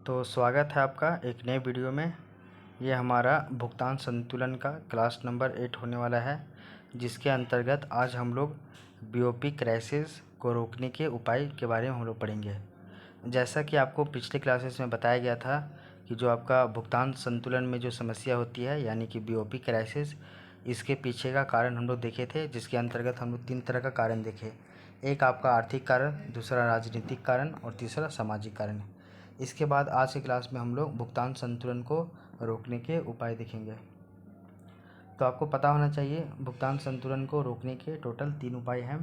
तो स्वागत है आपका एक नए वीडियो में। ये हमारा भुगतान संतुलन का क्लास नंबर 8 होने वाला है, जिसके अंतर्गत आज हम लोग बीओपी क्राइसिस को रोकने के उपाय के बारे में हम लोग पढ़ेंगे। जैसा कि आपको पिछले क्लासेस में बताया गया था कि जो आपका भुगतान संतुलन में जो समस्या होती है यानी कि बीओपी क्राइसिस, इसके पीछे का कारण हम लोग देखे थे, जिसके अंतर्गत हम लोग 3 तरह का कारण देखे। एक आपका आर्थिक कारण, दूसरा राजनीतिक कारण और तीसरा सामाजिक कारण। इसके बाद आज की क्लास में हम लोग भुगतान संतुलन को रोकने के उपाय देखेंगे। तो आपको पता होना चाहिए भुगतान संतुलन को रोकने के टोटल 3 उपाय हैं।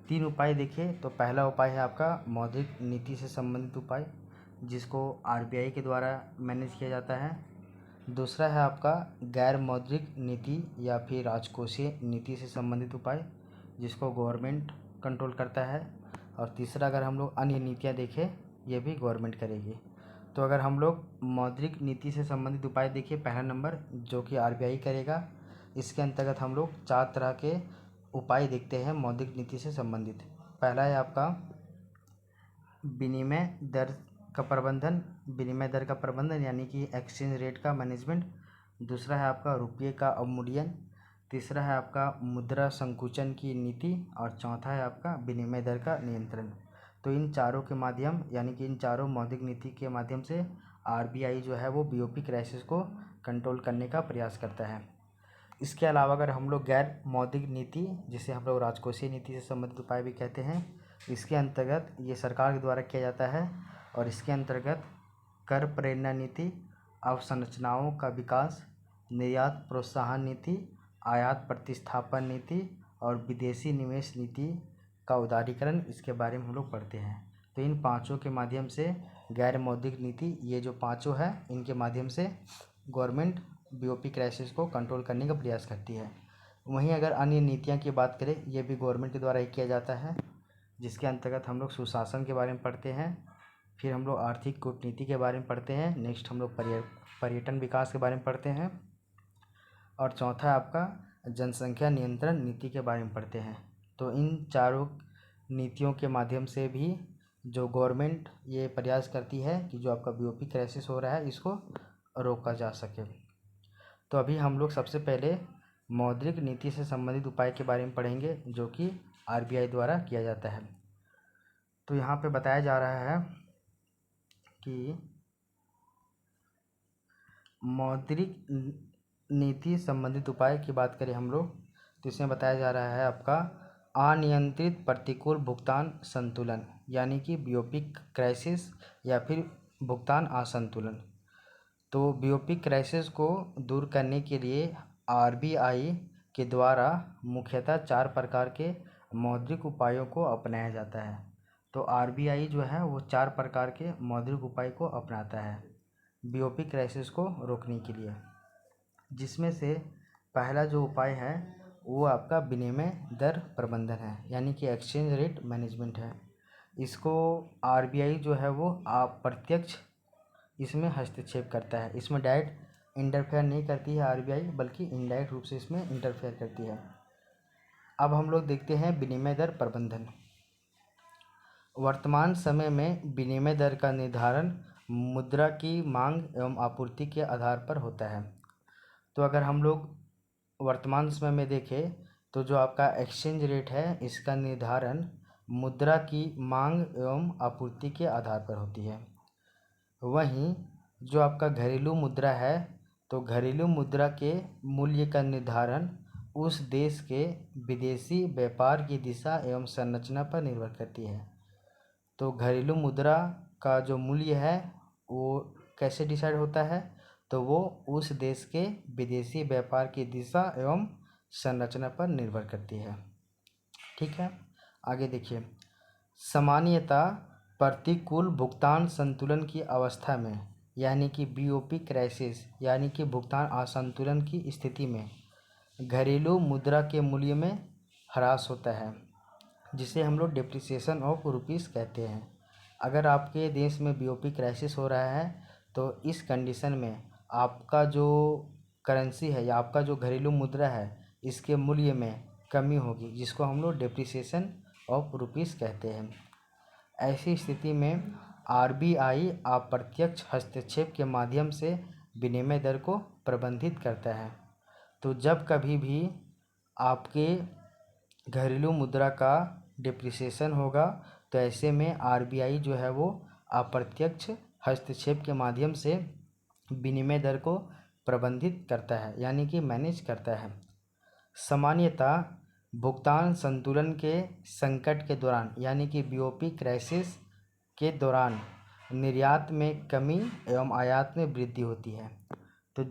3 उपाय देखिए। तो पहला उपाय है आपका मौद्रिक नीति से संबंधित उपाय, जिसको आरबीआई के द्वारा मैनेज किया जाता है। दूसरा है आपका गैर मौद्रिक नीति या फिर राजकोषीय नीति से संबंधित उपाय, जिसको गवर्नमेंट कंट्रोल करता है। और तीसरा अगर हम लोग अन्य नीतियाँ देखें, ये भी गवर्नमेंट करेगी। तो अगर हम लोग मौद्रिक नीति से संबंधित उपाय देखिए, पहला नंबर जो कि आरबीआई करेगा, इसके अंतर्गत हम लोग 4 तरह के उपाय देखते हैं मौद्रिक नीति से संबंधित। पहला है आपका विनिमय दर का प्रबंधन, विनिमय दर का प्रबंधन यानी कि एक्सचेंज रेट का मैनेजमेंट। दूसरा है आपका रुपये का अवमूल्यन। तीसरा है आपका मुद्रा संकुचन की नीति। और चौथा है आपका विनिमय दर का नियंत्रण। तो इन चारों के माध्यम यानी कि इन चारों मौद्रिक नीति के माध्यम से आरबीआई जो है वो बीओपी क्राइसिस को कंट्रोल करने का प्रयास करता है। इसके अलावा अगर हम लोग गैर मौद्रिक नीति, जिसे हम लोग राजकोषीय नीति से संबंधित उपाय भी कहते हैं, इसके अंतर्गत ये सरकार के द्वारा किया जाता है। और इसके अंतर्गत कर प्रेरणा नीति, अवसंरचनाओं का विकास, निर्यात प्रोत्साहन नीति, आयात प्रतिस्थापन नीति और विदेशी निवेश नीति का उदारीकरण, इसके बारे में हम लोग पढ़ते हैं। तो इन पांचों के माध्यम से गैर मौद्रिक नीति, ये जो पांचों है, इनके माध्यम से गवर्नमेंट बीओपी क्राइसिस को कंट्रोल करने का प्रयास करती है। वहीं अगर अन्य नीतियां की बात करें, ये भी गवर्नमेंट के द्वारा ही किया जाता है, जिसके अंतर्गत हम लोग सुशासन के बारे में पढ़ते हैं। फिर हम लोग आर्थिक कूटनीति के बारे में पढ़ते हैं। नेक्स्ट हम लोग पर्यटन विकास के बारे में पढ़ते हैं। और चौथा आपका जनसंख्या नियंत्रण नीति के बारे में पढ़ते हैं। तो इन चारों नीतियों के माध्यम से भी जो गवर्नमेंट ये प्रयास करती है कि जो आपका बीओपी क्राइसिस हो रहा है, इसको रोका जा सके। तो अभी हम लोग सबसे पहले मौद्रिक नीति से संबंधित उपाय के बारे में पढ़ेंगे, जो कि आरबीआई द्वारा किया जाता है। तो यहाँ पे बताया जा रहा है कि मौद्रिक नीति संबंधित उपाय की बात करें हम लोग, तो इसमें बताया जा रहा है आपका अनियंत्रित प्रतिकूल भुगतान संतुलन यानी कि बीओपी क्राइसिस या फिर भुगतान असंतुलन। तो बीओपी क्राइसिस को दूर करने के लिए आरबीआई के द्वारा मुख्यतः 4 प्रकार के मौद्रिक उपायों को अपनाया जाता है। तो आरबीआई जो है वो 4 प्रकार के मौद्रिक उपाय को अपनाता है बीओपी क्राइसिस को रोकने के लिए, जिसमें से पहला जो उपाय है वो आपका विनिमय दर प्रबंधन है यानी कि एक्सचेंज रेट मैनेजमेंट है। इसको आरबीआई जो है वो अप्रत्यक्ष इसमें हस्तक्षेप करता है। इसमें डायरेक्ट इंटरफेयर नहीं करती है आरबीआई, बल्कि इनडायरेक्ट रूप से इसमें इंटरफेयर करती है। अब हम लोग देखते हैं विनिमय दर प्रबंधन। वर्तमान समय में विनिमय दर का निर्धारण मुद्रा की मांग एवं आपूर्ति के आधार पर होता है। तो अगर हम लोग वर्तमान समय में देखें, तो जो आपका एक्सचेंज रेट है, इसका निर्धारण मुद्रा की मांग एवं आपूर्ति के आधार पर होती है। वहीं जो आपका घरेलू मुद्रा है, तो घरेलू मुद्रा के मूल्य का निर्धारण उस देश के विदेशी व्यापार की दिशा एवं संरचना पर निर्भर करती है। तो घरेलू मुद्रा का जो मूल्य है वो कैसे डिसाइड होता है, तो वो उस देश के विदेशी व्यापार की दिशा एवं संरचना पर निर्भर करती है। ठीक है, आगे देखिए। सामान्यतः प्रतिकूल भुगतान संतुलन की अवस्था में यानी कि बीओपी क्राइसिस यानी कि भुगतान असंतुलन की स्थिति में घरेलू मुद्रा के मूल्य में ह्रास होता है, जिसे हम लोग डेप्रिसिएशन ऑफ रुपीज़ कहते हैं। अगर आपके देश में बीओपी क्राइसिस हो रहा है, तो इस कंडीशन में आपका जो करेंसी है या आपका जो घरेलू मुद्रा है, इसके मूल्य में कमी होगी, जिसको हम लोग डेप्रिसिएशन ऑफ रुपीज़ कहते हैं। ऐसी स्थिति में आरबीआई अप्रत्यक्ष हस्तक्षेप के माध्यम से विनिमय दर को प्रबंधित करता है। तो जब कभी भी आपके घरेलू मुद्रा का डिप्रिसिएशन होगा तो ऐसे में आरबीआई जो है वो अप्रत्यक्ष हस्तक्षेप के माध्यम से विनिमय दर को प्रबंधित करता है, यानी कि मैनेज करता है। सामान्यतः भुगतान संतुलन के संकट के दौरान, यानी कि बीओपी क्राइसिस के दौरान निर्यात में कमी एवं आयात में वृद्धि होती है। तो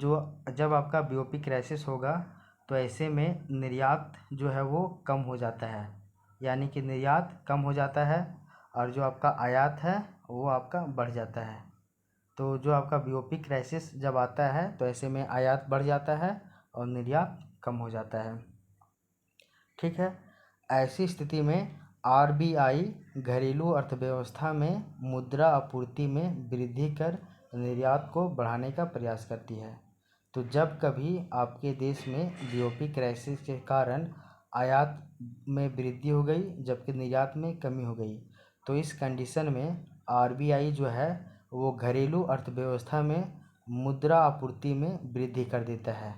जब आपका बीओपी क्राइसिस होगा तो ऐसे में निर्यात जो है वो कम हो जाता है, यानी कि निर्यात कम हो जाता है और जो आपका आयात है वो आपका बढ़ जाता है। तो जो आपका बीओपी क्राइसिस जब आता है तो ऐसे में आयात बढ़ जाता है और निर्यात कम हो जाता है। ठीक है, ऐसी स्थिति में आरबीआई घरेलू अर्थव्यवस्था में मुद्रा आपूर्ति में वृद्धि कर निर्यात को बढ़ाने का प्रयास करती है। तो जब कभी आपके देश में बीओपी क्राइसिस के कारण आयात में वृद्धि हो गई जबकि निर्यात में कमी हो गई, तो इस कंडीशन में आरबीआई जो है वो घरेलू अर्थव्यवस्था में मुद्रा आपूर्ति में वृद्धि कर देता है।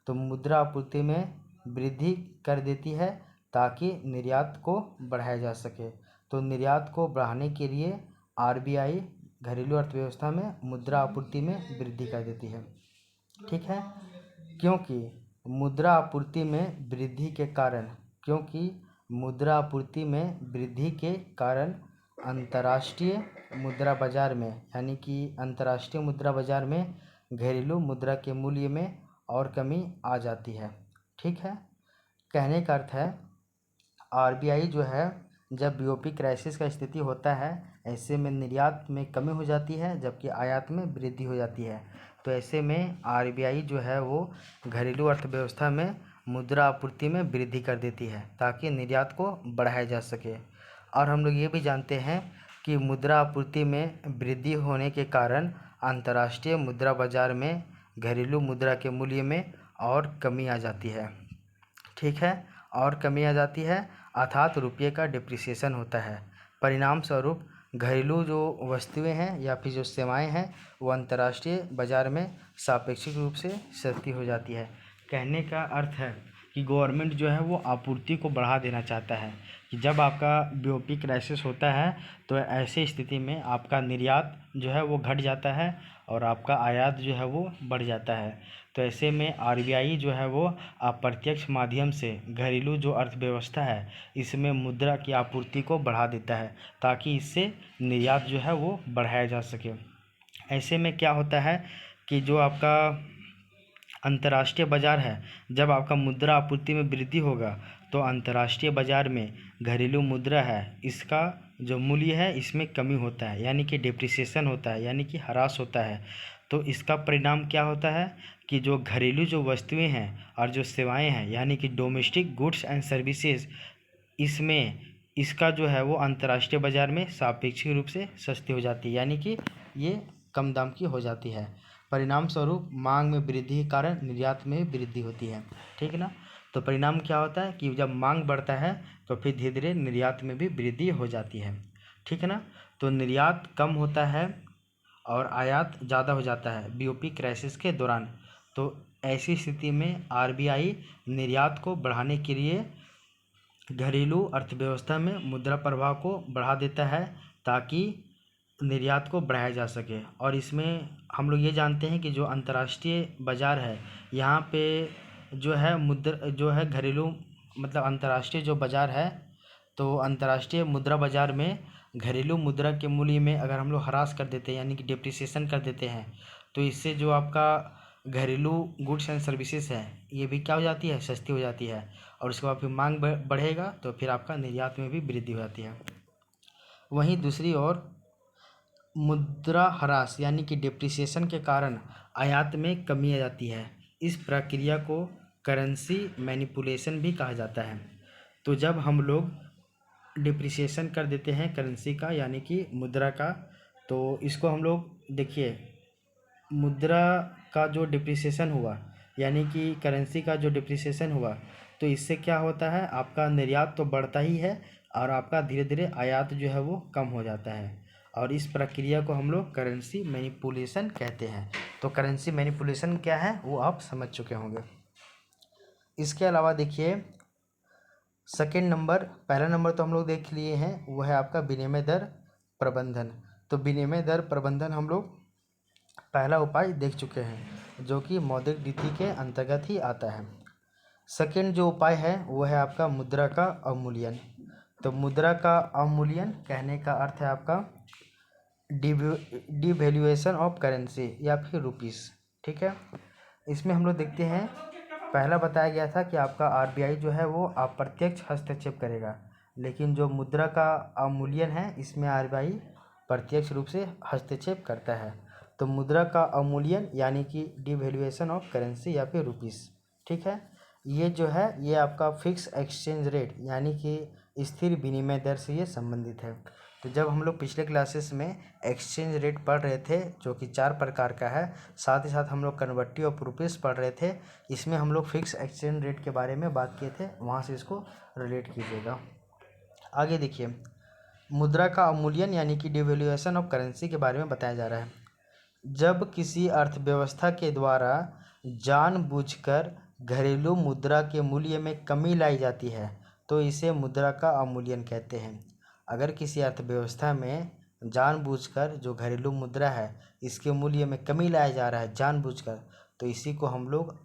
तो मुद्रा आपूर्ति में वृद्धि कर देती है ताकि निर्यात को बढ़ाया जा सके। तो निर्यात को बढ़ाने के लिए आरबीआई घरेलू अर्थव्यवस्था में मुद्रा आपूर्ति में वृद्धि कर देती है। ठीक है, क्योंकि मुद्रा आपूर्ति में वृद्धि के कारण अंतर्राष्ट्रीय मुद्रा बाजार में, यानी कि अंतर्राष्ट्रीय मुद्रा बाजार में घरेलू मुद्रा के मूल्य में और कमी आ जाती है। ठीक है, कहने का अर्थ है आरबीआई जो है जब बीओपी क्राइसिस का स्थिति होता है ऐसे में निर्यात में कमी हो जाती है जबकि आयात में वृद्धि हो जाती है। तो ऐसे में आरबीआई जो है वो घरेलू अर्थव्यवस्था में मुद्रा आपूर्ति में वृद्धि कर देती है ताकि निर्यात को बढ़ाया जा सके। और हम लोग ये भी जानते हैं कि मुद्रा आपूर्ति में वृद्धि होने के कारण अंतर्राष्ट्रीय मुद्रा बाजार में घरेलू मुद्रा के मूल्य में और कमी आ जाती है। ठीक है, और कमी आ जाती है अर्थात रुपये का डिप्रिसिएशन होता है। परिणाम स्वरूप घरेलू जो वस्तुएं हैं या फिर जो सेवाएं हैं वो अंतर्राष्ट्रीय बाजार में सापेक्षिक रूप से सस्ती हो जाती है। कहने का अर्थ है कि गवर्नमेंट जो है वो आपूर्ति को बढ़ा देना चाहता है कि जब आपका बीओपी क्राइसिस होता है तो ऐसी स्थिति में आपका निर्यात जो है वो घट जाता है और आपका आयात जो है वो बढ़ जाता है। तो ऐसे में आरबीआई जो है वो अप्रत्यक्ष माध्यम से घरेलू जो अर्थव्यवस्था है इसमें मुद्रा की आपूर्ति को बढ़ा देता है ताकि इससे निर्यात जो है वो बढ़ाया जा सके। ऐसे में क्या होता है कि जो आपका अंतर्राष्ट्रीय बाजार है, जब आपका मुद्रा आपूर्ति में वृद्धि होगा तो अंतर्राष्ट्रीय बाजार में घरेलू मुद्रा है इसका जो मूल्य है इसमें कमी होता है, यानी कि डिप्रिसिएशन होता है, यानी कि ह्रास होता है। तो इसका परिणाम क्या होता है कि जो घरेलू जो वस्तुएं हैं और जो सेवाएं हैं, यानी कि डोमेस्टिक गुड्स एंड सर्विसेज, इसमें इसका जो है वो अंतर्राष्ट्रीय बाजार में सापेक्षिक रूप से सस्ती हो जाती है, यानी कि ये कम दाम की हो जाती है। परिणाम स्वरूप मांग में वृद्धि के कारण निर्यात में वृद्धि होती है। ठीक है ना, तो परिणाम क्या होता है कि जब मांग बढ़ता है तो फिर धीरे धीरे निर्यात में भी वृद्धि हो जाती है। ठीक है ना, तो निर्यात कम होता है और आयात ज़्यादा हो जाता है बीओपी क्राइसिस के दौरान। तो ऐसी स्थिति में आरबीआई निर्यात को बढ़ाने के लिए घरेलू अर्थव्यवस्था में मुद्रा प्रवाह को बढ़ा देता है ताकि निर्यात को बढ़ाया जा सके। और इसमें हम लोग ये जानते हैं कि जो अंतर्राष्ट्रीय बाज़ार है यहाँ पे जो है मुद्रा जो है घरेलू मतलब अंतर्राष्ट्रीय जो बाज़ार है, तो अंतर्राष्ट्रीय मुद्रा बाज़ार में घरेलू मुद्रा के मूल्य में अगर हम लोग ह्रास कर देते हैं यानी कि डिप्रिसिएशन कर देते हैं तो इससे जो आपका घरेलू गुड्स एंड सर्विसेज है ये भी क्या हो जाती है, सस्ती हो जाती है। और उसके बाद फिर मांग बढ़ेगा तो फिर आपका निर्यात में भी वृद्धि हो जाती है। वहीं दूसरी ओर मुद्रा ह्रास यानी कि डिप्रिसिएशन के कारण आयात में कमी आ जाती है। इस प्रक्रिया को करेंसी मैनिपुलेशन भी कहा जाता है। तो जब हम लोग डिप्रिसिएशन कर देते हैं करेंसी का यानी कि मुद्रा का, तो इसको हम लोग देखिए मुद्रा का जो डिप्रिसिएशन हुआ यानी कि करेंसी का जो डिप्रिसिएशन हुआ तो इससे क्या होता है आपका निर्यात तो बढ़ता ही है और आपका धीरे धीरे आयात जो है वो कम हो जाता है। और इस प्रक्रिया को हम लोग करेंसी मैनिपुलेशन कहते हैं। तो करेंसी मैनिपुलेशन क्या है वो आप समझ चुके होंगे। इसके अलावा देखिए सेकेंड नंबर, पहला नंबर तो हम लोग देख लिए हैं, वो है आपका विनिमय दर प्रबंधन। तो विनिमय दर प्रबंधन हम लोग पहला उपाय देख चुके हैं जो कि मौद्रिक नीति के अंतर्गत ही आता है। सेकेंड जो उपाय है वो है आपका मुद्रा का अवमूल्यन। तो मुद्रा का अवमूल्यन कहने का अर्थ है आपका डिवैल्यूएशन ऑफ करेंसी या फिर रुपीस। ठीक है, इसमें हम लोग देखते हैं पहला बताया गया था कि आपका आरबीआई जो है वो अप्रत्यक्ष हस्तक्षेप करेगा, लेकिन जो मुद्रा का अवमूल्यन है इसमें आरबीआई प्रत्यक्ष रूप से हस्तक्षेप करता है। तो मुद्रा का अवमूल्यन यानी कि डिवैल्यूएशन ऑफ करेंसी या फिर रुपीस। ठीक है, ये जो है ये आपका फिक्स एक्सचेंज रेट यानी कि स्थिर विनिमय दर से ये संबंधित है। तो जब हम लोग पिछले क्लासेस में एक्सचेंज रेट पढ़ रहे थे जो कि 4 प्रकार का है, साथ ही साथ हम लोग कन्वर्टिव ऑफ रुपीस पढ़ रहे थे, इसमें हम लोग फिक्स एक्सचेंज रेट के बारे में बात किए थे, वहाँ से इसको रिलेट कीजिएगा। आगे देखिए मुद्रा का अवमूल्यन यानी कि डिवैल्यूएशन ऑफ करेंसी के बारे में बताया जा रहा है। जब किसी अर्थव्यवस्था के द्वारा जानबूझकर घरेलू मुद्रा के मूल्य में कमी लाई जाती है तो इसे मुद्रा का अवमूल्यन कहते हैं। अगर किसी अर्थव्यवस्था में जानबूझकर जो घरेलू मुद्रा है इसके मूल्य में कमी लाया जा रहा है जानबूझकर, तो इसी को हम लोग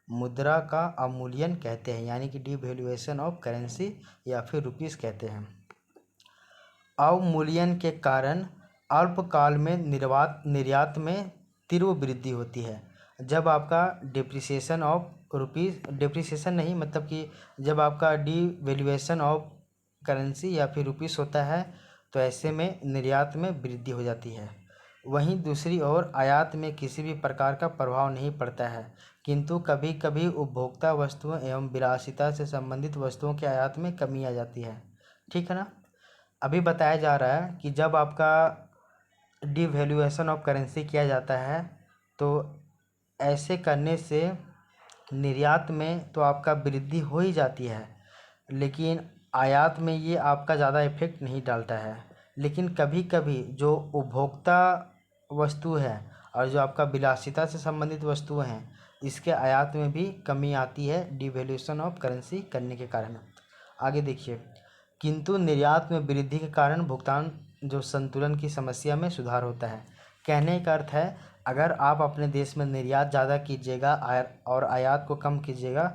मुद्रा का अवमूल्यन कहते हैं यानी कि डिवैल्यूएशन ऑफ करेंसी या फिर रुपीस कहते हैं। अवमूल्यन के कारण अल्पकाल में निर्यात में तीव्र वृद्धि होती है। जब आपका डिप्रिसिएशन ऑफ रुपीस, डिप्रिसिएशन नहीं मतलब कि जब आपका डिवैल्यूएशन ऑफ करेंसी या फिर रुपीस होता है तो ऐसे में निर्यात में वृद्धि हो जाती है। वहीं दूसरी ओर आयात में किसी भी प्रकार का प्रभाव नहीं पड़ता है, किंतु कभी कभी उपभोक्ता वस्तुओं एवं विलासिता से संबंधित वस्तुओं के आयात में कमी आ जाती है। ठीक है ना, अभी बताया जा रहा है कि जब आपका डिवैल्यूएशन ऑफ करेंसी किया जाता है तो ऐसे करने से निर्यात में तो आपका वृद्धि हो ही जाती है, लेकिन आयात में ये आपका ज़्यादा इफेक्ट नहीं डालता है। लेकिन कभी कभी जो उपभोक्ता वस्तु है और जो आपका विलासिता से संबंधित वस्तुएं हैं इसके आयात में भी कमी आती है डिवैल्यूएशन ऑफ करेंसी करने के कारण। आगे देखिए, किंतु निर्यात में वृद्धि के कारण भुगतान जो संतुलन की समस्या में सुधार होता है। कहने का अर्थ है अगर आप अपने देश में निर्यात ज़्यादा कीजिएगा और आयात को कम कीजिएगा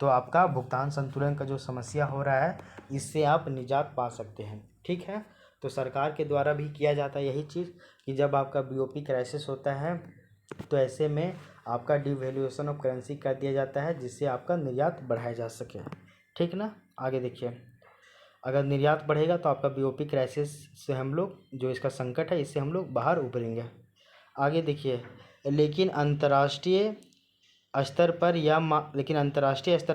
तो आपका भुगतान संतुलन का जो समस्या हो रहा है इससे आप निजात पा सकते हैं। ठीक है, तो सरकार के द्वारा भी किया जाता है यही चीज़ कि जब आपका बीओपी क्राइसिस होता है तो ऐसे में आपका डिवैल्यूएशन ऑफ करेंसी कर दिया जाता है जिससे आपका निर्यात बढ़ाया जा सके। ठीक ना, आगे देखिए अगर निर्यात बढ़ेगा तो आपका बीओपी क्राइसिस से हम लोग जो इसका संकट है इससे हम लोग बाहर उभरेंगे। आगे देखिए लेकिन अंतर्राष्ट्रीय स्तर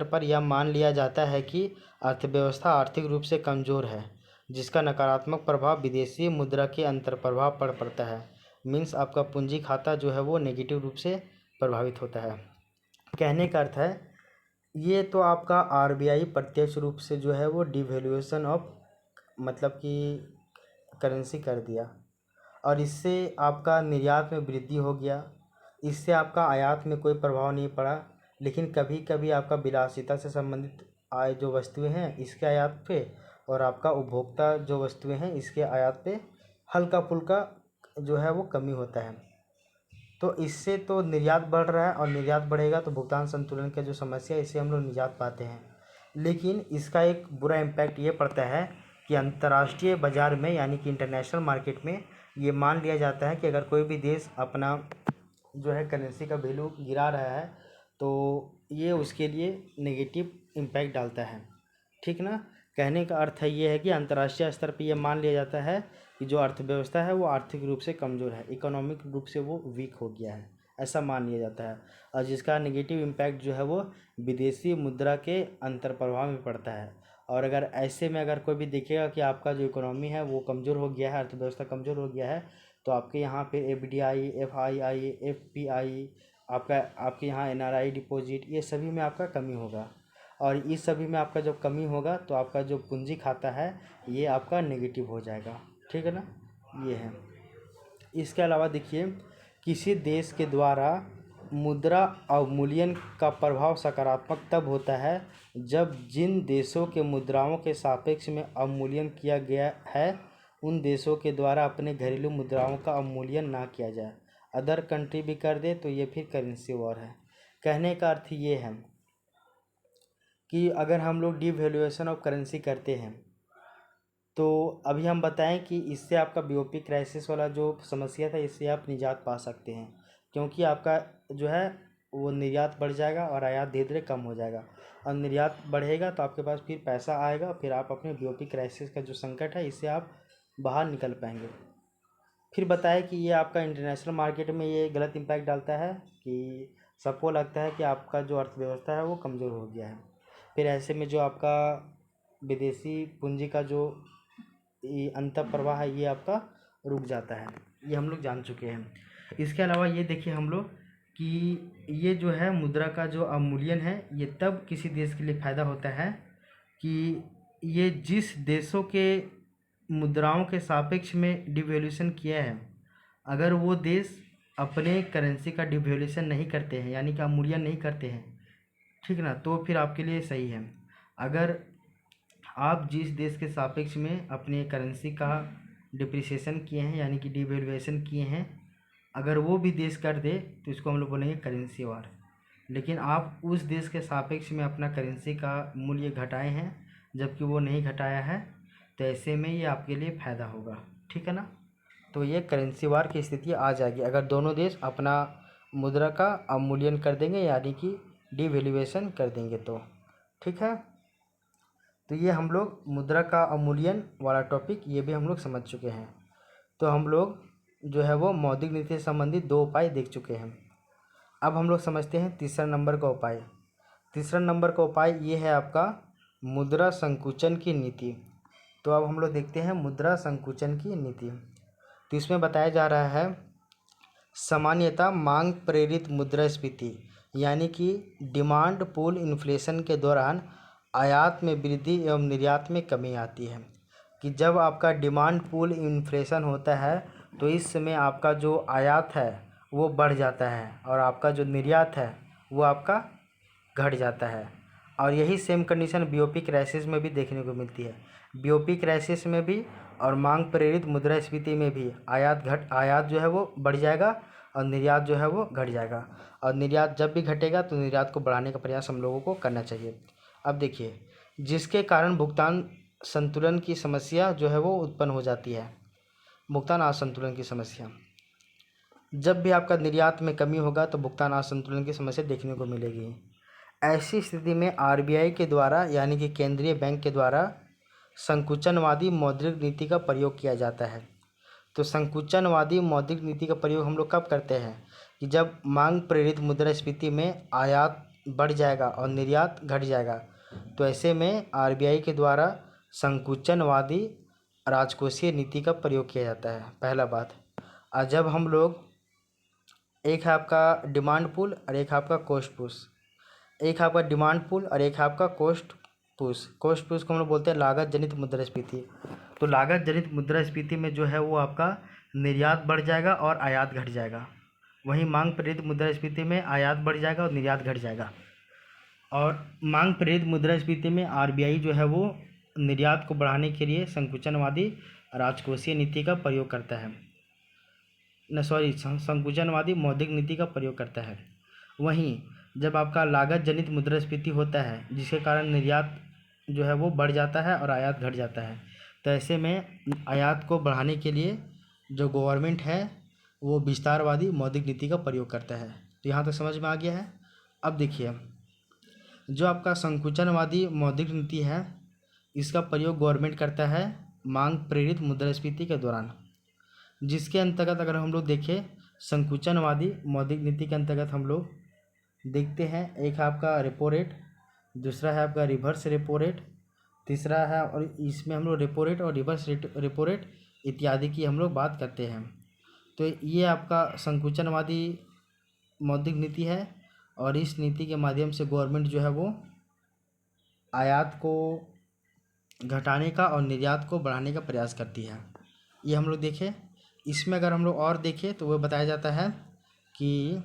पर यह मान लिया जाता है कि अर्थव्यवस्था आर्थिक रूप से कमज़ोर है जिसका नकारात्मक प्रभाव विदेशी मुद्रा के अंतर प्रभाव पर पड़ता है। मीन्स आपका पूंजी खाता जो है वो नेगेटिव रूप से प्रभावित होता है। कहने का अर्थ है ये तो आपका आरबीआई प्रत्यक्ष रूप से जो है वो डिवैल्यूएशन ऑफ मतलब कि करेंसी कर दिया और इससे आपका निर्यात में वृद्धि हो गया, इससे आपका आयात में कोई प्रभाव नहीं पड़ा, लेकिन कभी कभी आपका विलासिता से संबंधित आय जो वस्तुएं हैं इसके आयात पे और आपका उपभोक्ता जो वस्तुएं हैं इसके आयात पे हल्का फुल्का जो है वो कमी होता है। तो इससे तो निर्यात बढ़ रहा है और निर्यात बढ़ेगा तो भुगतान संतुलन का जो समस्या है इससे हम लोग निजात पाते हैं। लेकिन इसका एक बुरा इम्पैक्ट ये पड़ता है कि अंतर्राष्ट्रीय बाज़ार में यानी कि इंटरनेशनल मार्केट में ये मान लिया जाता है कि अगर कोई भी देश अपना जो है करेंसी का वैल्यू गिरा रहा है तो ये उसके लिए नेगेटिव इम्पैक्ट डालता है। ठीक ना, कहने का अर्थ है ये है कि अंतर्राष्ट्रीय स्तर पर यह मान लिया जाता है कि जो अर्थव्यवस्था है वो आर्थिक रूप से कमज़ोर है, इकोनॉमिक रूप से वो वीक हो गया है, ऐसा मान लिया जाता है और जिसका नेगेटिव इम्पैक्ट जो है वो विदेशी मुद्रा के अंतर प्रभाव में पड़ता है। और अगर ऐसे में अगर कोई भी देखेगा कि आपका जो इकोनॉमी है वो कमज़ोर हो गया है, अर्थव्यवस्था कमज़ोर हो गया है, तो आपके यहाँ पे एफडीआई, एफआईआई, एफपीआई, आपके यहाँ एनआरआई डिपॉजिट, ये सभी में आपका कमी होगा और इस सभी में आपका जब कमी होगा तो आपका जो पूंजी खाता है ये आपका नेगेटिव हो जाएगा। ठीक है ना, ये है। इसके अलावा देखिए, किसी देश के द्वारा मुद्रा अवमूल्यन का प्रभाव सकारात्मक तब होता है जब जिन देशों के मुद्राओं के सापेक्ष में अवमूल्यन किया गया है उन देशों के द्वारा अपने घरेलू मुद्राओं का अवमूल्यन ना किया जाए। अदर कंट्री भी कर दे तो ये फिर करेंसी वॉर है। कहने का अर्थ ये है कि अगर हम लोग डिवैल्यूएशन ऑफ करेंसी करते हैं तो अभी हम बताएं कि इससे आपका बीओपी क्राइसिस वाला जो समस्या था इससे आप निजात पा सकते हैं, क्योंकि आपका जो है वो निर्यात बढ़ जाएगा और आयात धीरे धीरे कम हो जाएगा, और निर्यात बढ़ेगा तो आपके पास फिर पैसा आएगा, फिर आप अपने बीओपी क्राइसिस का जो संकट है इससे आप बाहर निकल पाएंगे। फिर बताएं कि ये आपका इंटरनेशनल मार्केट में ये गलत इम्पैक्ट डालता है कि सबको लगता है कि आपका जो अर्थव्यवस्था है वो कमज़ोर हो गया है। फिर ऐसे में जो आपका विदेशी पूंजी का जो अंतर प्रवाह है ये आपका रुक जाता है, ये हम लोग जान चुके हैं। इसके अलावा ये देखिए हम लोग कि ये जो है मुद्रा का जो अवमूल्यन है ये तब किसी देश के लिए फ़ायदा होता है कि ये जिस देशों के मुद्राओं के सापेक्ष में डिवैल्यूएशन किया है, अगर वो देश अपने करेंसी का डिवैल्यूएशन नहीं करते हैं यानी कि अवमूल्यन नहीं करते हैं, ठीक ना, तो फिर आपके लिए सही है। अगर आप जिस देश के सापेक्ष में अपने करेंसी का डिप्रिसिएशन किए हैं यानी कि डिवैल्यूएशन किए हैं, अगर वो भी देश कर दे तो इसको हम लोग बोलेंगे करेंसी वार। लेकिन आप उस देश के सापेक्ष में अपना करेंसी का मूल्य घटाए हैं जबकि वो नहीं घटाया है, तो ऐसे में ये आपके लिए फ़ायदा होगा, ठीक है ना। तो ये करेंसी वार की स्थिति आ जाएगी अगर दोनों देश अपना मुद्रा का अवमूल्यन कर देंगे यानी कि डिवैल्यूएशन कर देंगे तो, ठीक है। तो ये हम लोग मुद्रा का अवमूल्यन वाला टॉपिक ये भी हम लोग समझ चुके हैं। तो हम लोग जो है वो मौद्रिक नीति से संबंधित 2 उपाय देख चुके हैं। अब हम लोग समझते हैं तीसरा नंबर का उपाय। तीसरा नंबर का उपाय ये है आपका मुद्रा संकुचन की नीति। तो अब हम लोग देखते हैं मुद्रा संकुचन की नीति। तो इसमें बताया जा रहा है सामान्यतः मांग प्रेरित मुद्रास्फीति यानी कि डिमांड पुल इन्फ्लेशन के दौरान आयात में वृद्धि एवं निर्यात में कमी आती है। कि जब आपका डिमांड पुल इन्फ्लेशन होता है तो इस समय आपका जो आयात है वो बढ़ जाता है और आपका जो निर्यात है वो आपका घट जाता है। और यही सेम कंडीशन बीओपी क्राइसिस में भी देखने को मिलती है। बीओपी क्राइसिस में भी और मांग प्रेरित मुद्रास्फीति में भी आयात जो है वो बढ़ जाएगा और निर्यात जो है वो घट जाएगा। और निर्यात जब भी घटेगा तो निर्यात को बढ़ाने का प्रयास हम लोगों को करना चाहिए। अब देखिए, जिसके कारण भुगतान संतुलन की समस्या जो है वो उत्पन्न हो जाती है। भुगतान असंतुलन की समस्या, जब भी आपका निर्यात में कमी होगा तो भुगतान असंतुलन की समस्या देखने को मिलेगी। ऐसी स्थिति में आरबीआई के द्वारा यानी कि केंद्रीय बैंक के द्वारा संकुचनवादी मौद्रिक नीति का प्रयोग किया जाता है। तो संकुचनवादी मौद्रिक नीति का प्रयोग हम लोग कब करते हैं कि जब मांग प्रेरित मुद्रास्फीति में आयात बढ़ जाएगा और निर्यात घट जाएगा, तो ऐसे में आरबीआई के द्वारा संकुचनवादी राजकोषीय नीति का प्रयोग किया जाता है, पहला बात। और जब हम लोग, एक है आपका डिमांड पुल और एक है आपका कॉस्ट पुश, एक है आपका डिमांड पुल और एक है आपका कॉस्ट पुश। कॉस्ट पुश को हम लोग बोलते हैं लागत जनित मुद्रास्फीति। तो लागत जनित मुद्रास्फीति में जो है वो आपका निर्यात बढ़ जाएगा और आयात घट जाएगा। वहीं मांग प्रेरित मुद्रास्फीति में आयात बढ़ जाएगा और निर्यात घट जाएगा। और मांग प्रेरित मुद्रास्फीति में आरबीआई जो है वो निर्यात को बढ़ाने के लिए संकुचनवादी राजकोषीय नीति का प्रयोग करता है, संकुचनवादी मौद्रिक नीति का प्रयोग करता है। वहीं जब आपका लागत जनित मुद्रास्फीति होता है जिसके कारण निर्यात जो है वो बढ़ जाता है और आयात घट जाता है, तो ऐसे में आयात को बढ़ाने के लिए जो गवर्नमेंट है वो विस्तारवादी मौद्रिक नीति का प्रयोग करता है। तो यहाँ तक समझ में आ गया है। अब देखिए, जो आपका संकुचनवादी मौद्रिक नीति है इसका प्रयोग गवर्नमेंट करता है मांग प्रेरित मुद्रास्फीति के दौरान, जिसके अंतर्गत अगर हम लोग देखें संकुचनवादी मौद्रिक नीति के अंतर्गत हम लोग देखते हैं, एक है आपका रेपो रेट, दूसरा है आपका रिवर्स रेपो रेट, तीसरा है, और इसमें हम लोग रेपो रेट और रिवर्स रेपो रेट इत्यादि की हम लोग बात करते हैं। तो ये आपका संकुचनवादी मौद्रिक नीति है और इस नीति के माध्यम से गवर्नमेंट जो है वो आयात को घटाने का और निर्यात को बढ़ाने का प्रयास करती है। ये हम लोग देखें। इसमें अगर हम लोग और देखें तो वह बताया जाता है कि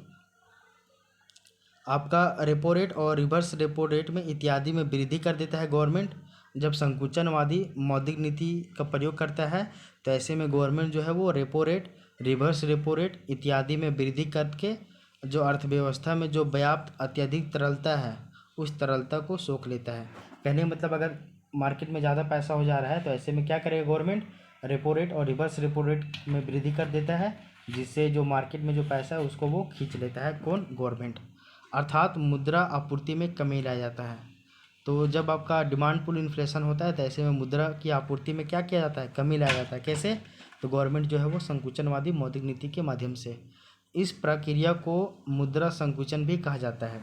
आपका रेपो रेट और रिवर्स रेपो रेट में इत्यादि में वृद्धि कर देता है गवर्नमेंट। जब संकुचनवादी मौद्रिक नीति का प्रयोग करता है तो ऐसे में गवर्नमेंट जो है वो repo rate, reverse repo rate इत्यादि में वृद्धि करके जो अर्थव्यवस्था में जो व्याप्त अत्यधिक तरलता है उस तरलता को सोख लेता है। कहने का मतलब अगर मार्केट में ज़्यादा पैसा हो जा रहा है तो ऐसे में क्या करेगा गवर्नमेंट, रेपो रेट और रिवर्स रेपो रेट में वृद्धि कर देता है, जिससे जो मार्केट में जो पैसा है उसको वो खींच लेता है। कौन? गवर्नमेंट। अर्थात मुद्रा आपूर्ति में कमी लाया जाता है। तो जब आपका डिमांड पुल इन्फ्लेशन होता है तो ऐसे में मुद्रा की आपूर्ति में क्या किया जाता है? कमी लाया जाता है। कैसे? तो गवर्नमेंट जो है वो संकुचनवादी मौद्रिक नीति के माध्यम से। इस प्रक्रिया को मुद्रा संकुचन भी कहा जाता है।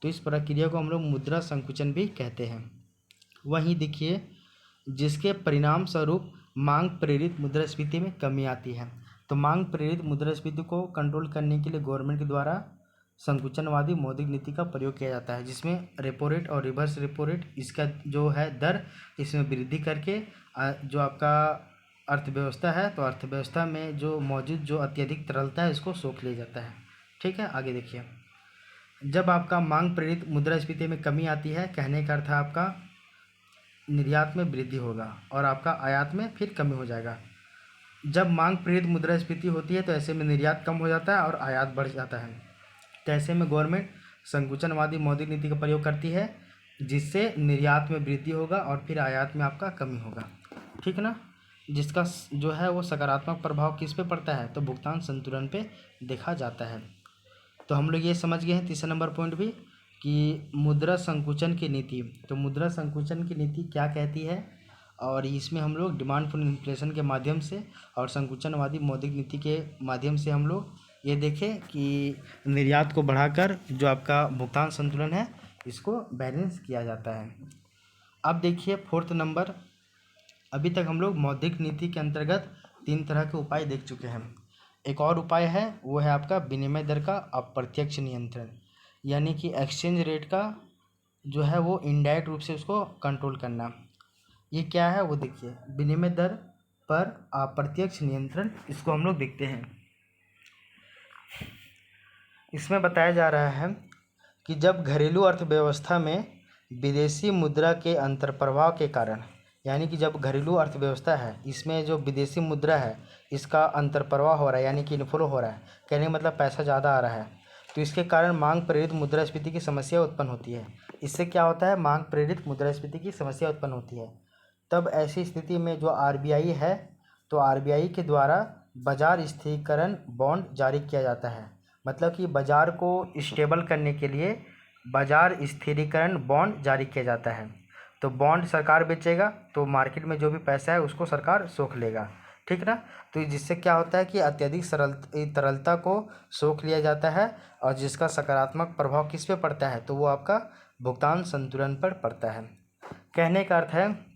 तो इस प्रक्रिया को हम लोग मुद्रा संकुचन भी कहते हैं। वहीं देखिए, जिसके परिणाम स्वरूप मांग प्रेरित मुद्रास्फीति में कमी आती है। तो मांग प्रेरित मुद्रास्फीति को कंट्रोल करने के लिए गवर्नमेंट के द्वारा संकुचनवादी मौद्रिक नीति का प्रयोग किया जाता है, जिसमें रेपो रेट और रिवर्स रेपो रेट इसका जो है दर इसमें वृद्धि करके जो आपका अर्थव्यवस्था है तो अर्थव्यवस्था में जो मौजूद जो अत्यधिक तरलता है इसको सोख लिया जाता है। ठीक है, आगे देखिए। जब आपका मांग प्रेरित मुद्रास्फीति में कमी आती है, कहने का अर्थ है आपका निर्यात में वृद्धि होगा और आपका आयात में फिर कमी हो जाएगा। जब मांग प्रेरित मुद्रास्फीति होती है तो ऐसे में निर्यात कम हो जाता है और आयात बढ़ जाता है। तो ऐसे में गवर्नमेंट संकुचनवादी मौद्रिक नीति का प्रयोग करती है, जिससे निर्यात में वृद्धि होगा और फिर आयात में आपका कमी होगा। ठीक ना? जिसका जो है वो सकारात्मक प्रभाव किस पे पड़ता है? तो भुगतान संतुलन पे देखा जाता है। तो हम लोग ये समझ गए हैं तीसरा नंबर पॉइंट भी कि मुद्रा संकुचन की नीति। तो मुद्रा संकुचन की नीति क्या कहती है, और इसमें हम लोग डिमांड पुल इन्फ्लेशन के माध्यम से और संकुचनवादी मौद्रिक नीति के माध्यम से हम लोग ये देखें कि निर्यात को बढ़ाकर जो आपका भुगतान संतुलन है इसको बैलेंस किया जाता है। अब देखिए फोर्थ नंबर, अभी तक हम लोग मौद्रिक नीति के अंतर्गत 3 तरह के उपाय देख चुके हैं। एक और उपाय है वो है आपका विनिमय दर का अप्रत्यक्ष नियंत्रण, यानी कि एक्सचेंज रेट का जो है वो इनडायरेक्ट रूप से उसको कंट्रोल करना। ये क्या है वो देखिए, विनिमय दर पर अप्रत्यक्ष नियंत्रण, इसको हम लोग देखते हैं। इसमें बताया जा रहा है कि जब घरेलू अर्थव्यवस्था में विदेशी मुद्रा के अंतर्प्रवाह के कारण, यानी कि जब घरेलू अर्थव्यवस्था है इसमें जो विदेशी मुद्रा है इसका अंतर्प्रवाह हो रहा है, यानी कि इनफ्लो हो रहा है, कहने का मतलब पैसा ज़्यादा आ रहा है, तो इसके कारण मांग प्रेरित मुद्रास्फीति की समस्या उत्पन्न होती है। इससे क्या होता है? मांग प्रेरित मुद्रास्फीति की समस्या उत्पन्न होती है। तब ऐसी स्थिति में जो आरबीआई है तो आरबीआई के द्वारा बाजार स्थिरीकरण बॉन्ड जारी किया जाता है। मतलब कि बाजार को स्टेबल करने के लिए बाजार स्थिरीकरण बॉन्ड जारी किया जाता है। तो बॉन्ड सरकार बेचेगा तो मार्केट में जो भी पैसा है उसको सरकार सोख लेगा। ठीक ना? तो जिससे क्या होता है कि अत्यधिक तरलता को सोख लिया जाता है और जिसका सकारात्मक प्रभाव किस पे पड़ता है? तो वो आपका भुगतान संतुलन पर पड़ता है। कहने का अर्थ है,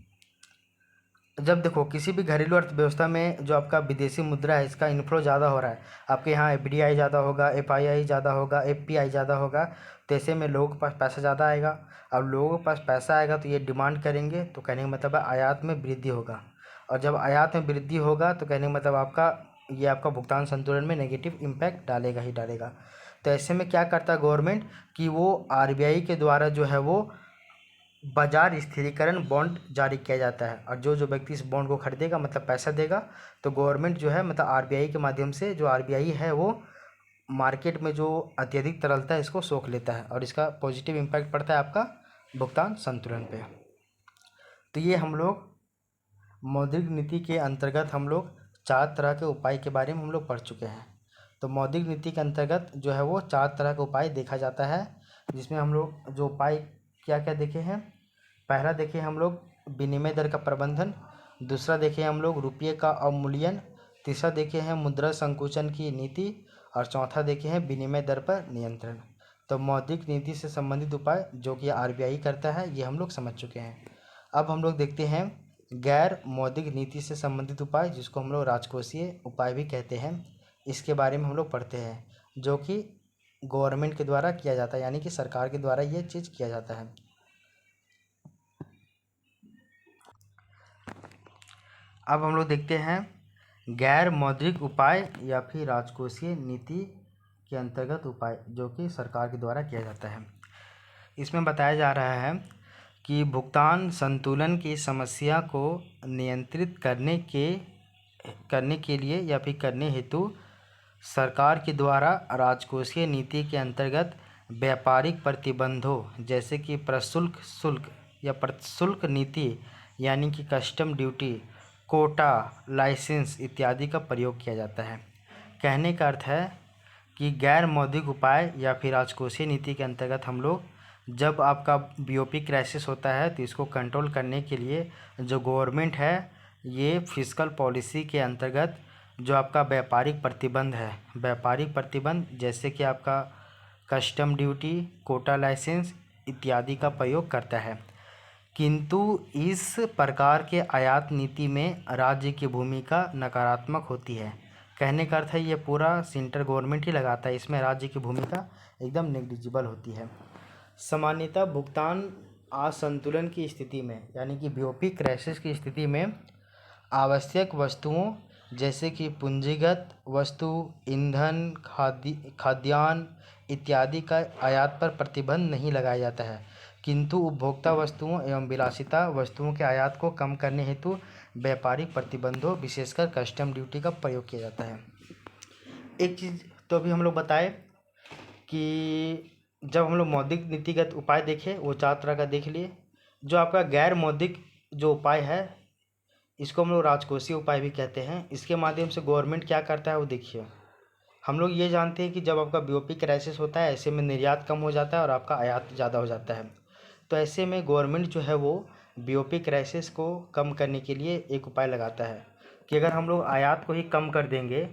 जब देखो किसी भी घरेलू अर्थव्यवस्था में जो आपका विदेशी मुद्रा है इसका इनफ्लो ज़्यादा हो रहा है, आपके यहाँ एफडीआई ज़्यादा होगा, एफआईआई ज़्यादा होगा, एफपीआई ज़्यादा होगा, तो ऐसे में लोगों के पास पैसा ज़्यादा आएगा। अब लोगों के पास पैसा आएगा तो ये डिमांड करेंगे, तो कहने का मतलब है आयात में वृद्धि होगा, और जब आयात में वृद्धि होगा तो कहने का मतलब आपका ये आपका भुगतान संतुलन में नेगेटिव इम्पैक्ट डालेगा ही डालेगा। तो ऐसे में क्या करता है गवर्नमेंट कि वो आरबीआई के द्वारा जो है वो बाजार स्थिरीकरण बॉन्ड जारी किया जाता है, और जो जो व्यक्ति इस बॉन्ड को खरीदेगा मतलब पैसा देगा, तो गवर्नमेंट जो है मतलब आरबीआई के माध्यम से, जो आरबीआई है वो मार्केट में जो अत्यधिक तरलता है इसको सोख लेता है, और इसका पॉजिटिव इम्पैक्ट पड़ता है आपका भुगतान संतुलन पे। तो ये हम लोग मौद्रिक नीति के अंतर्गत हम लोग 4 तरह के उपाय के बारे में हम लोग पढ़ चुके हैं। तो मौद्रिक नीति के अंतर्गत जो है वो 4 तरह का उपाय देखा जाता है, जिसमें हम लोग जो उपाय क्या क्या देखे हैं। पहला देखे हम लोग विनिमय दर का प्रबंधन, दूसरा देखे हम लोग रुपये का अवमूल्यन, तीसरा देखे हैं मुद्रा संकुचन की नीति, और चौथा देखे हैं विनिमय दर पर नियंत्रण। तो मौद्रिक नीति से संबंधित उपाय जो कि आरबीआई करता है ये हम लोग समझ चुके हैं। अब हम लोग देखते हैं गैर मौद्रिक नीति से संबंधित उपाय, जिसको हम लोग राजकोषीय उपाय भी कहते हैं। इसके बारे में हम लोग पढ़ते हैं, जो कि गवर्नमेंट के द्वारा किया जाता है, यानी कि सरकार के द्वारा ये चीज़ किया जाता है। अब हम लोग देखते हैं गैर मौद्रिक उपाय या फिर राजकोषीय नीति के अंतर्गत उपाय जो कि सरकार के द्वारा किया जाता है। इसमें बताया जा रहा है कि भुगतान संतुलन की समस्या को नियंत्रित करने के लिए या फिर करने हेतु सरकार के द्वारा राजकोषीय नीति के अंतर्गत व्यापारिक प्रतिबंधों जैसे कि प्रशुल्क शुल्क या प्रशुल्क नीति यानी कि कस्टम ड्यूटी, कोटा, लाइसेंस इत्यादि का प्रयोग किया जाता है। कहने का अर्थ है कि गैर मौद्रिक उपाय या फिर राजकोषीय नीति के अंतर्गत हम लोग जब आपका बीओपी क्राइसिस होता है तो इसको कंट्रोल करने के लिए जो गवर्नमेंट है ये फिस्कल पॉलिसी के अंतर्गत जो आपका व्यापारिक प्रतिबंध जैसे कि आपका कस्टम ड्यूटी, कोटा लाइसेंस इत्यादि का प्रयोग करता है। किंतु इस प्रकार के आयात नीति में राज्य की भूमिका नकारात्मक होती है। कहने का अर्थ है ये पूरा सेंट्रल गवर्नमेंट ही लगाता है, इसमें राज्य की भूमिका एकदम नेग्लिजिबल होती है। सामान्यतः भुगतान असंतुलन की स्थिति में यानी कि बीओपी क्राइसिस की स्थिति में आवश्यक वस्तुओं जैसे कि पूंजीगत वस्तु, ईंधन, खाद्यान्न इत्यादि का आयात पर प्रतिबंध नहीं लगाया जाता है, किंतु उपभोक्ता वस्तुओं एवं विलासिता वस्तुओं के आयात को कम करने हेतु व्यापारिक प्रतिबंधों विशेषकर कस्टम ड्यूटी का प्रयोग किया जाता है। एक चीज़ तो अभी हम लोग बताए कि जब हम लोग मौद्रिक नीतिगत उपाय देखे वो 4 तरह का देख लिए। जो आपका गैर मौद्रिक जो उपाय है इसको हम लोग राजकोषीय उपाय भी कहते हैं। इसके माध्यम से गवर्नमेंट क्या करता है वो देखिए। हम लोग ये जानते हैं कि जब आपका बीओपी क्राइसिस होता है ऐसे में निर्यात कम हो जाता है और आपका आयात ज़्यादा हो जाता है। तो ऐसे में गवर्नमेंट जो है वो बीओपी क्राइसिस को कम करने के लिए एक उपाय लगाता है कि अगर हम लोग आयात को ही कम कर देंगे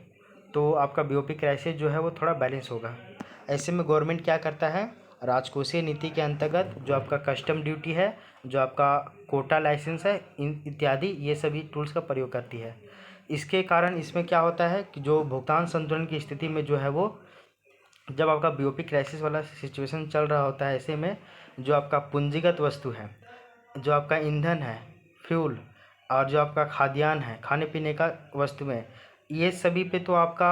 तो आपका बीओपी क्राइसिस जो है वो थोड़ा बैलेंस होगा। ऐसे में गवर्नमेंट क्या करता है, राजकोषीय नीति के अंतर्गत जो आपका कस्टम ड्यूटी है, जो आपका कोटा लाइसेंस है, इन इत्यादि ये सभी टूल्स का प्रयोग करती है। इसके कारण इसमें क्या होता है कि जो भुगतान संतुलन की स्थिति में जो है वो जब आपका बीओपी क्राइसिस वाला सिचुएशन चल रहा होता है ऐसे में जो आपका पूंजीगत वस्तु है, जो आपका ईंधन है, फ्यूल और जो आपका खाद्यान्न है, खाने पीने का वस्तु में, ये सभी पे तो आपका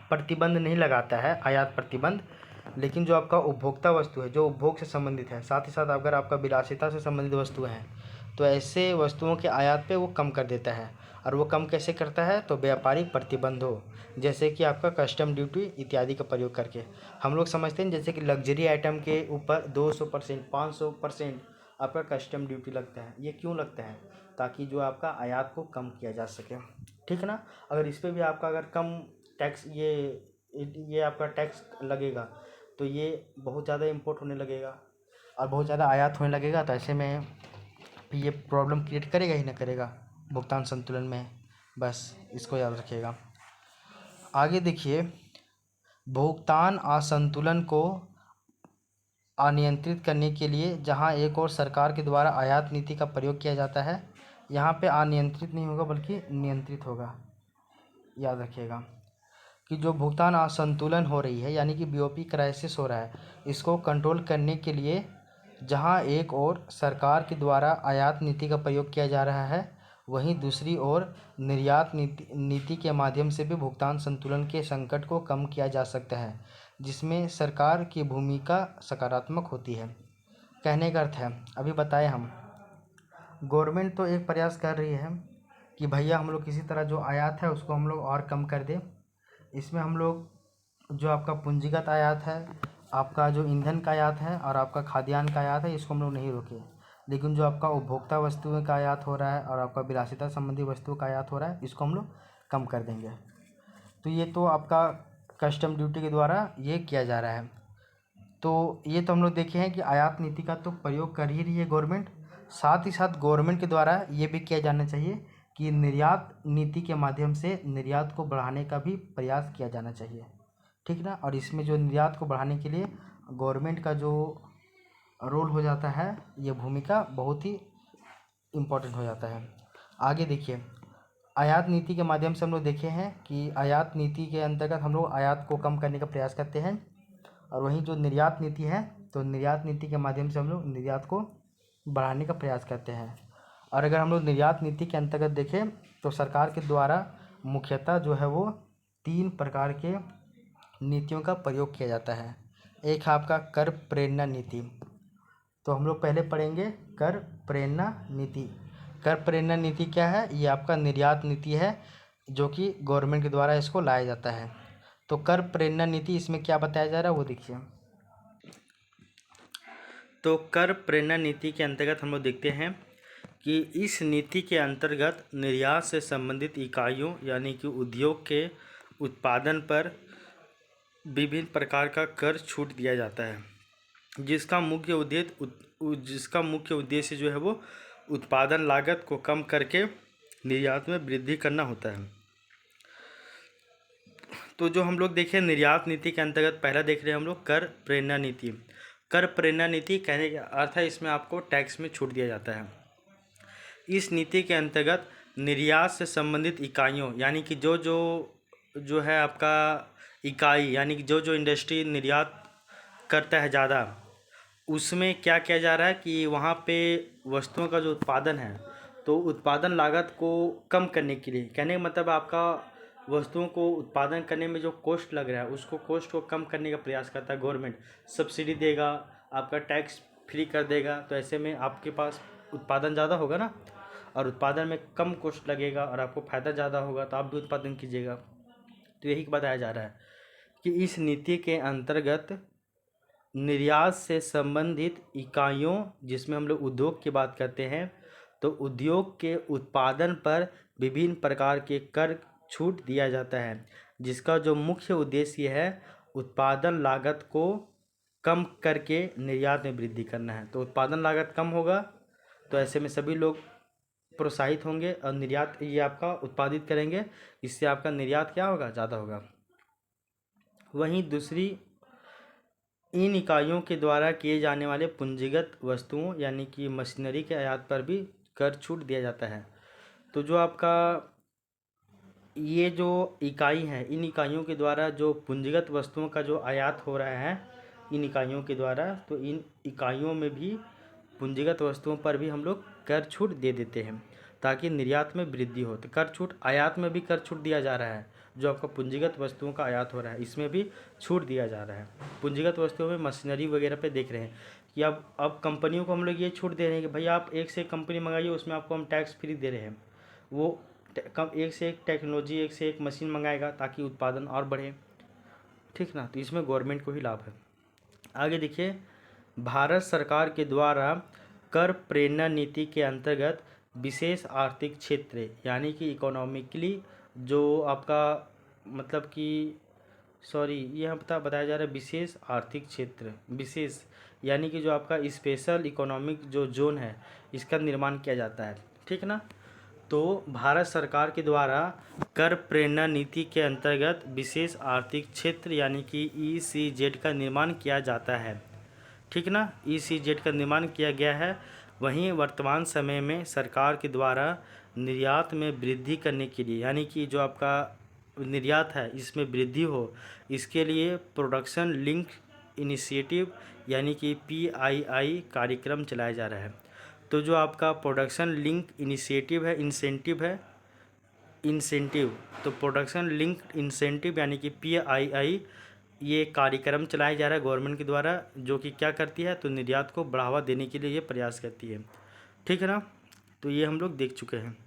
प्रतिबंध नहीं लगाता है आयात प्रतिबंध, लेकिन जो आपका उपभोक्ता वस्तु है जो उपभोग से संबंधित है, साथ ही साथ अगर आपका विलासिता से संबंधित वस्तुएं हैं तो ऐसे वस्तुओं के आयात पे वो कम कर देता है। और वो कम कैसे करता है, तो व्यापारिक प्रतिबंधों जैसे कि आपका कस्टम ड्यूटी इत्यादि का प्रयोग करके। हम लोग समझते हैं जैसे कि लग्जरी आइटम के ऊपर 200%, 500% आपका कस्टम ड्यूटी लगता है। ये क्यों लगता है, ताकि जो आपका आयात को कम किया जा सके, ठीक है ना। अगर इस पर भी आपका अगर कम टैक्स ये आपका टैक्स लगेगा तो ये बहुत ज़्यादा इम्पोर्ट होने लगेगा और बहुत ज़्यादा आयात होने लगेगा, तो ऐसे में ये प्रॉब्लम क्रिएट करेगा ही ना करेगा भुगतान संतुलन में। बस इसको याद रखिएगा। आगे देखिए, भुगतान असंतुलन को अनियंत्रित करने के लिए जहां एक और सरकार के द्वारा आयात नीति का प्रयोग किया जाता है, यहाँ पे अनियंत्रित नहीं होगा बल्कि नियंत्रित होगा। याद रखिएगा कि जो भुगतान असंतुलन हो रही है यानी कि बीओपी क्राइसिस हो रहा है, इसको कंट्रोल करने के लिए जहां एक ओर सरकार के द्वारा आयात नीति का प्रयोग किया जा रहा है, वहीं दूसरी ओर निर्यात नीति के माध्यम से भी भुगतान संतुलन के संकट को कम किया जा सकता है, जिसमें सरकार की भूमिका सकारात्मक होती है। कहने का अर्थ है, अभी बताए हम, गवर्नमेंट तो एक प्रयास कर रही है कि भैया हम लोग किसी तरह जो आयात है उसको हम लोग और कम कर दें। इसमें हम लोग जो आपका पूंजीगत आयात है, आपका जो ईंधन का आयात है और आपका खाद्यान्न का आयात है, इसको हम लोग नहीं रोके, लेकिन जो आपका उपभोक्ता वस्तुओं का आयात हो रहा है और आपका विलासिता संबंधी वस्तुओं का आयात हो रहा है, इसको हम लोग कम कर देंगे। तो ये तो आपका कस्टम ड्यूटी के द्वारा ये किया जा रहा है। तो ये तो हम लोग देखे हैं कि आयात नीति का तो प्रयोग कर ही रही है गवर्नमेंट, साथ ही साथ गवर्नमेंट के द्वारा ये भी किया जाना चाहिए कि निर्यात नीति के माध्यम से निर्यात को बढ़ाने का भी प्रयास किया जाना चाहिए, ठीक ना। और इसमें जो निर्यात को बढ़ाने के लिए गवर्नमेंट का जो रोल हो जाता है, ये भूमिका बहुत ही इम्पोर्टेंट हो जाता है। आगे देखिए, आयात नीति के माध्यम से हम लोग देखे हैं कि आयात नीति के अंतर्गत हम लोग आयात को कम करने का प्रयास करते हैं, और वहीं जो निर्यात नीति है तो निर्यात नीति के माध्यम से हम लोग निर्यात को बढ़ाने का प्रयास करते हैं। और अगर हम लोग निर्यात नीति के अंतर्गत देखें तो सरकार के द्वारा मुख्यतः जो है वो 3 प्रकार के नीतियों का प्रयोग किया जाता है। एक है आपका कर प्रेरणा नीति। तो हम लोग पहले पढ़ेंगे कर प्रेरणा नीति। कर प्रेरणा नीति क्या है? ये आपका निर्यात नीति है जो कि गवर्नमेंट के द्वारा इसको लाया जाता है। तो कर प्रेरणा नीति, इसमें क्या बताया जा रहा है वो देखिए। तो कर प्रेरणा नीति के अंतर्गत हम लोग देखते हैं कि इस नीति के अंतर्गत निर्यात से संबंधित इकाइयों यानी कि उद्योग के उत्पादन पर विभिन्न प्रकार का कर छूट दिया जाता है, जिसका मुख्य उद्देश्य जो है वो उत्पादन लागत को कम करके निर्यात में वृद्धि करना होता है। तो जो हम लोग देखें निर्यात नीति के अंतर्गत पहला देख रहे हैं हम लोग कर प्रेरणा नीति। कर प्रेरणा नीति कहने का अर्थ है इसमें आपको टैक्स में छूट दिया जाता है। इस नीति के अंतर्गत निर्यात से संबंधित इकाइयों यानी कि जो है आपका इकाई यानी कि जो इंडस्ट्री निर्यात करता है ज़्यादा, उसमें क्या किया जा रहा है कि वहाँ पे वस्तुओं का जो उत्पादन है तो उत्पादन लागत को कम करने के लिए, कहने का मतलब आपका वस्तुओं को उत्पादन करने में जो कॉस्ट लग रहा है उसको कॉस्ट को कम करने का प्रयास करता है। गवर्नमेंट सब्सिडी देगा, आपका टैक्स फ्री कर देगा, तो ऐसे में आपके पास उत्पादन ज़्यादा होगा ना, और उत्पादन में कम कॉस्ट लगेगा और आपको फ़ायदा ज़्यादा होगा तो आप भी उत्पादन कीजिएगा। तो यही बताया जा रहा है कि इस नीति के अंतर्गत निर्यात से संबंधित इकाइयों, जिसमें हम लोग उद्योग की बात करते हैं, तो उद्योग के उत्पादन पर विभिन्न प्रकार के कर छूट दिया जाता है, जिसका जो मुख्य उद्देश्य है उत्पादन लागत को कम करके निर्यात में वृद्धि करना है। तो उत्पादन लागत कम होगा तो ऐसे में सभी लोग प्रोत्साहित होंगे और निर्यात ये आपका उत्पादित करेंगे, इससे आपका निर्यात क्या होगा? ज़्यादा होगा। वहीं दूसरी, इन इकाइयों के द्वारा किए जाने वाले पूंजीगत वस्तुओं यानी कि मशीनरी के आयात पर भी कर छूट दिया जाता है। तो जो आपका ये जो इकाई है, इन इकाइयों के द्वारा जो पूंजीगत वस्तुओं का जो आयात हो रहा है इन इकाइयों के द्वारा, तो इन इकाइयों में भी पूंजीगत वस्तुओं पर भी हम लोग कर छूट दे देते हैं ताकि निर्यात में वृद्धि हो। तो कर छूट, आयात में भी कर छूट दिया जा रहा है, जो आपका पूंजीगत वस्तुओं का आयात हो रहा है इसमें भी छूट दिया जा रहा है। पूंजीगत वस्तुओं में मशीनरी वगैरह पे देख रहे हैं कि अब कंपनियों को हम लोग ये छूट दे रहे हैं कि भाई आप एक से एक कंपनी मंगाइए, उसमें आपको हम टैक्स फ्री दे रहे हैं। वो एक से एक टेक्नोलॉजी, एक से एक मशीन मंगाएगा ताकि उत्पादन और बढ़े, ठीक ना। तो इसमें गवर्नमेंट को ही लाभ है। आगे देखिए, भारत सरकार के द्वारा कर प्रेरणा नीति के अंतर्गत विशेष आर्थिक क्षेत्र यानी कि इकोनॉमिकली जो आपका मतलब कि ये यहाँ बताया जा रहा है विशेष आर्थिक क्षेत्र, विशेष यानी कि जो आपका स्पेशल इकोनॉमिक जो जोन है इसका निर्माण किया जाता है, ठीक ना। तो भारत सरकार के द्वारा कर प्रेरणा नीति के अंतर्गत विशेष आर्थिक क्षेत्र यानी कि ECZ का निर्माण किया जाता है, ठीक ना। ECZ का निर्माण किया गया है। वहीं वर्तमान समय में सरकार के द्वारा निर्यात में वृद्धि करने के लिए यानी कि जो आपका निर्यात है इसमें वृद्धि हो, इसके लिए प्रोडक्शन लिंक इनिशिएटिव यानी कि PII कार्यक्रम चलाया जा रहा है। तो जो आपका प्रोडक्शन लिंक इनिशिएटिव है, इंसेंटिव, तो प्रोडक्शन लिंक इंसेंटिव यानी कि PII ये कार्यक्रम चलाया जा रहा है गवर्नमेंट के द्वारा, जो कि क्या करती है तो निर्यात को बढ़ावा देने के लिए ये प्रयास करती है, ठीक है ना। तो ये हम लोग देख चुके हैं।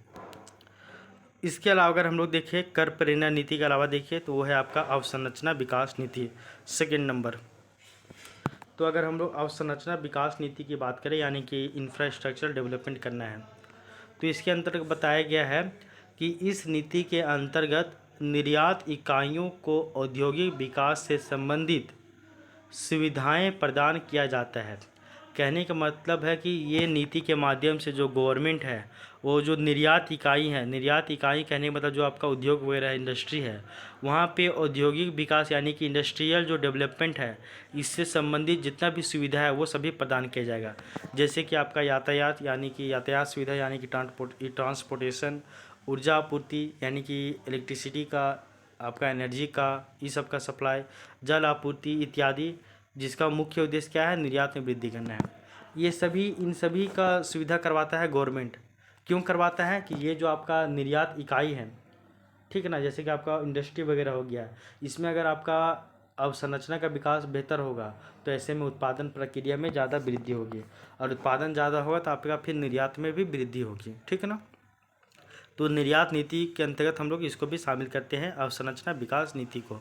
इसके अलावा अगर हम लोग देखें कर प्रेरणा नीति के अलावा देखिए तो वो है आपका अवसंरचना विकास नीति, सेकेंड नंबर। तो अगर हम लोग अवसंरचना विकास नीति की बात करें यानी कि इंफ्रास्ट्रक्चर डेवलपमेंट करना है, तो इसके अंतर्गत बताया गया है कि इस नीति के अंतर्गत निर्यात इकाइयों को औद्योगिक विकास से संबंधित सुविधाएं प्रदान किया जाता है। कहने का मतलब है कि ये नीति के माध्यम से जो गवर्नमेंट है वो जो निर्यात इकाई है, निर्यात इकाई कहने का मतलब जो आपका उद्योग वगैरह इंडस्ट्री है, वहाँ पे औद्योगिक विकास यानी कि इंडस्ट्रियल जो डेवलपमेंट है इससे संबंधित जितना भी सुविधा है वो सभी प्रदान किया जाएगा। जैसे कि आपका यातायात यानी कि यातायात सुविधा यानी कि ट्रांसपोर्टेशन, ऊर्जा आपूर्ति यानी कि इलेक्ट्रिसिटी का, आपका एनर्जी का, इस सब का सप्लाई, जल आपूर्ति इत्यादि, जिसका मुख्य उद्देश्य क्या है निर्यात में वृद्धि करना है। ये सभी इन सभी का सुविधा करवाता है गवर्नमेंट, क्यों करवाता है कि ये जो आपका निर्यात इकाई है, ठीक है ना, जैसे कि आपका इंडस्ट्री वगैरह हो गया, इसमें अगर आपका अवसंरचना का विकास बेहतर होगा तो ऐसे में उत्पादन प्रक्रिया में ज़्यादा वृद्धि होगी, और उत्पादन ज़्यादा होगा तो आपका फिर निर्यात में भी वृद्धि होगी, ठीक है ना। तो निर्यात नीति के अंतर्गत हम लोग इसको भी शामिल करते हैं, अवसंरचना विकास नीति को,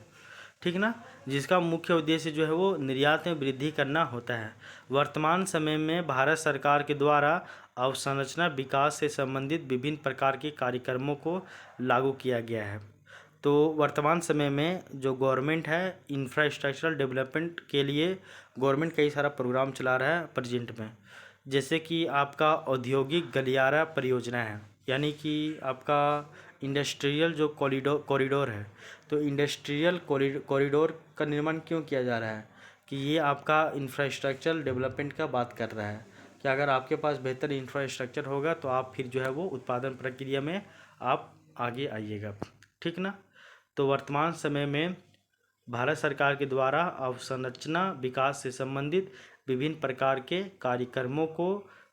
ठीक ना, जिसका मुख्य उद्देश्य जो है वो निर्यात में वृद्धि करना होता है। वर्तमान समय में भारत सरकार के द्वारा अवसंरचना विकास से संबंधित विभिन्न प्रकार के कार्यक्रमों को लागू किया गया है। तो वर्तमान समय में जो गवर्नमेंट है, इंफ्रास्ट्रक्चरल डेवलपमेंट के लिए गवर्नमेंट कई सारा प्रोग्राम चला रहा है प्रेजेंट में, जैसे कि आपका औद्योगिक गलियारा परियोजना है, यानी कि आपका इंडस्ट्रियल जो कॉरिडोर है, तो इंडस्ट्रियल कॉरिडोर का निर्माण क्यों किया जा रहा है कि ये आपका इंफ्रास्ट्रक्चरल डेवलपमेंट का बात कर रहा है कि अगर आपके पास बेहतर इंफ्रास्ट्रक्चर होगा तो आप फिर जो है वो उत्पादन प्रक्रिया में आप आगे आइएगा, ठीक ना। तो वर्तमान समय में भारत सरकार के द्वारा अवसंरचना विकास से संबंधित विभिन्न प्रकार के कार्यक्रमों को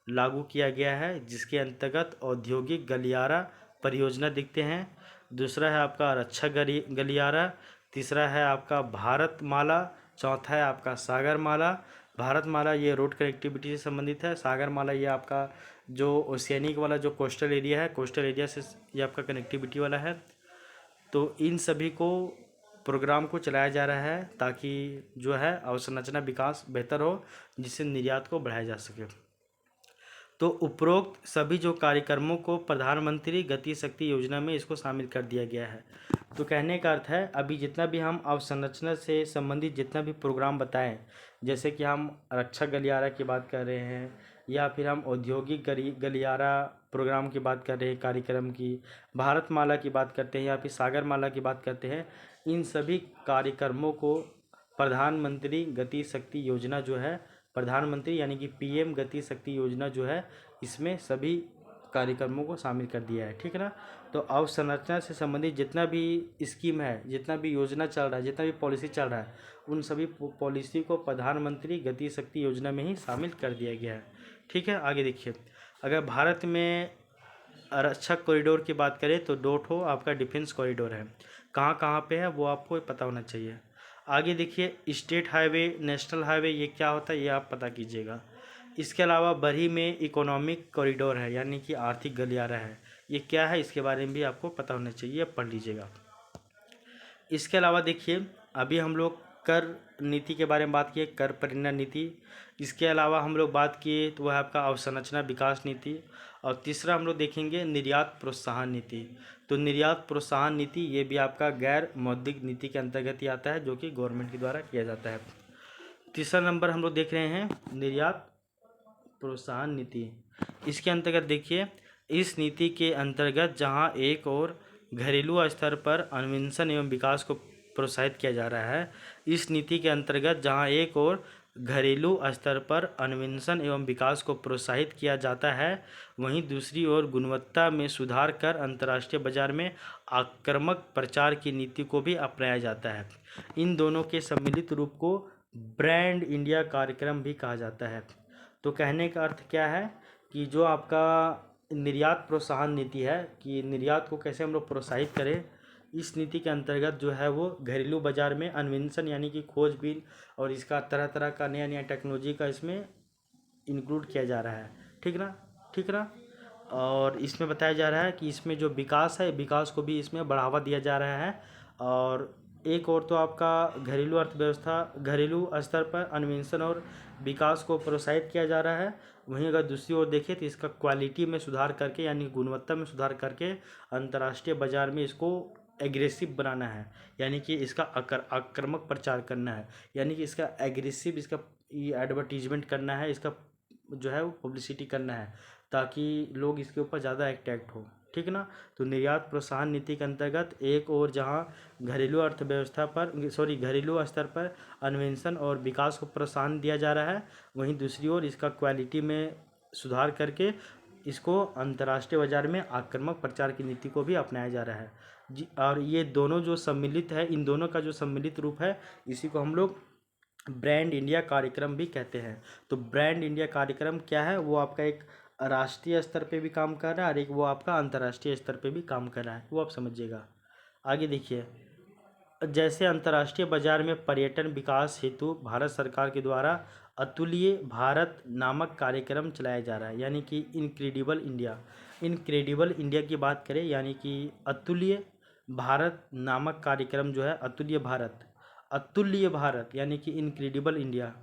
लागू किया गया है, जिसके अंतर्गत औद्योगिक गलियारा परियोजना दिखते हैं, दूसरा है आपका रक्षा गलियारा, तीसरा है आपका भारतमाला, चौथा है आपका सागरमाला। भारतमाला ये रोड कनेक्टिविटी से संबंधित है, सागरमाला ये आपका जो ओशियानिक वाला जो कोस्टल एरिया है, कोस्टल एरिया से ये आपका कनेक्टिविटी वाला है। तो इन सभी को प्रोग्राम को चलाया जा रहा है ताकि जो है अवसंरचना विकास बेहतर हो, जिससे निर्यात को बढ़ाया जा सके। तो उपरोक्त सभी जो कार्यक्रमों को प्रधानमंत्री गति शक्ति योजना में इसको शामिल कर दिया गया है। तो कहने का अर्थ है अभी जितना भी हम अवसंरचना से संबंधित जितना भी प्रोग्राम बताएं, जैसे कि हम रक्षा गलियारा की बात कर रहे हैं, या फिर हम औद्योगिक गलियारा प्रोग्राम की बात कर रहे हैं, कार्यक्रम की, भारतमाला की बात करते हैं, या फिर सागरमाला की बात करते हैं, इन सभी कार्यक्रमों को प्रधानमंत्री गति शक्ति योजना जो है, प्रधानमंत्री यानी कि पीएम गति शक्ति योजना जो है, इसमें सभी कार्यक्रमों को शामिल कर दिया है, ठीक है ना। तो अवसंरचना से संबंधित जितना भी स्कीम है, जितना भी योजना चल रहा है, जितना भी पॉलिसी चल रहा है, उन सभी पॉलिसी को प्रधानमंत्री गति शक्ति योजना में ही शामिल कर दिया गया है, ठीक है। आगे देखिए, अगर भारत में रक्षा कॉरिडोर की बात करें तो दो ठो आपका डिफेंस कॉरिडोर है, कहाँ कहाँ पे है वो आपको पता होना चाहिए। आगे देखिए, स्टेट हाईवे, नेशनल हाईवे, ये क्या होता है ये आप पता कीजिएगा। इसके अलावा बरही में इकोनॉमिक कॉरिडोर है, यानी कि आर्थिक गलियारा है, ये क्या है इसके बारे में भी आपको पता होना चाहिए, पढ़ लीजिएगा। इसके अलावा देखिए, अभी हम लोग कर नीति के बारे में बात किए, कर परिणय नीति। इसके अलावा हम लोग बात किए तो वह आपका अवसंरचना विकास नीति, और तीसरा हम लोग देखेंगे निर्यात प्रोत्साहन नीति। तो निर्यात प्रोत्साहन नीति ये भी आपका गैर मौद्रिक नीति के अंतर्गत ही आता है, जो कि गवर्नमेंट के द्वारा किया जाता है। तीसरा नंबर हम लोग देख रहे हैं निर्यात प्रोत्साहन नीति। इसके अंतर्गत देखिए, इस नीति के अंतर्गत जहां एक और घरेलू स्तर पर अन्वेषण एवं विकास को प्रोत्साहित किया जा रहा है, इस नीति के अंतर्गत जहां एक और घरेलू स्तर पर अन्वेषण एवं विकास को प्रोत्साहित किया जाता है, वहीं दूसरी ओर गुणवत्ता में सुधार कर अंतर्राष्ट्रीय बाजार में आक्रामक प्रचार की नीति को भी अपनाया जाता है। इन दोनों के सम्मिलित रूप को ब्रांड इंडिया कार्यक्रम भी कहा जाता है। तो कहने का अर्थ क्या है कि जो आपका निर्यात प्रोत्साहन नीति है कि निर्यात को कैसे हम लोग प्रोत्साहित करें, इस नीति के अंतर्गत जो है वो घरेलू बाजार में अन्वेषण यानी कि खोजबीन और इसका तरह तरह का नया नया टेक्नोलॉजी का इसमें इंक्लूड किया जा रहा है, ठीक ना, ठीक ना। और इसमें बताया जा रहा है कि इसमें जो विकास है, विकास को भी इसमें बढ़ावा दिया जा रहा है। और एक और तो आपका घरेलू अर्थव्यवस्था, घरेलू स्तर पर अन्वेषण और विकास को प्रोत्साहित किया जा रहा है, वहीं अगर दूसरी ओर देखें तो इसका क्वालिटी में सुधार करके यानी गुणवत्ता में सुधार करके अंतर्राष्ट्रीय बाजार में इसको एग्रेसिव बनाना है, यानी कि इसका आक्रामक प्रचार करना है, यानी कि इसका एग्रेसिव इसका एडवर्टीजमेंट करना है, इसका जो है वो पब्लिसिटी करना है, ताकि लोग इसके ऊपर ज़्यादा अट्रैक्ट हो, ठीक ना। तो निर्यात प्रोत्साहन नीति के अंतर्गत एक और जहां घरेलू अर्थव्यवस्था पर घरेलू स्तर पर अन्वेषण और विकास को प्रोत्साहन दिया जा रहा है, वहीं दूसरी ओर इसका क्वालिटी में सुधार करके इसको अंतर्राष्ट्रीय बाजार में आक्रामक प्रचार की नीति को भी अपनाया जा रहा है जी। और ये दोनों जो सम्मिलित है, इन दोनों का जो सम्मिलित रूप है, इसी को हम लोग ब्रांड इंडिया कार्यक्रम भी कहते हैं। तो ब्रांड इंडिया कार्यक्रम क्या है, वो आपका एक राष्ट्रीय स्तर पे भी काम कर रहा है और एक वो आपका अंतर्राष्ट्रीय स्तर पे भी काम कर रहा है, वो आप समझिएगा। आगे देखिए, जैसे अंतर्राष्ट्रीय बाजार में पर्यटन विकास हेतु भारत सरकार के द्वारा अतुल्य भारत नामक कार्यक्रम चलाया जा रहा है, यानी कि इनक्रेडिबल इंडिया। इनक्रेडिबल इंडिया की बात करें, यानी कि अतुल्य भारत नामक कार्यक्रम जो है, अतुल्य भारत यानी कि इनक्रेडिबल इंडिया,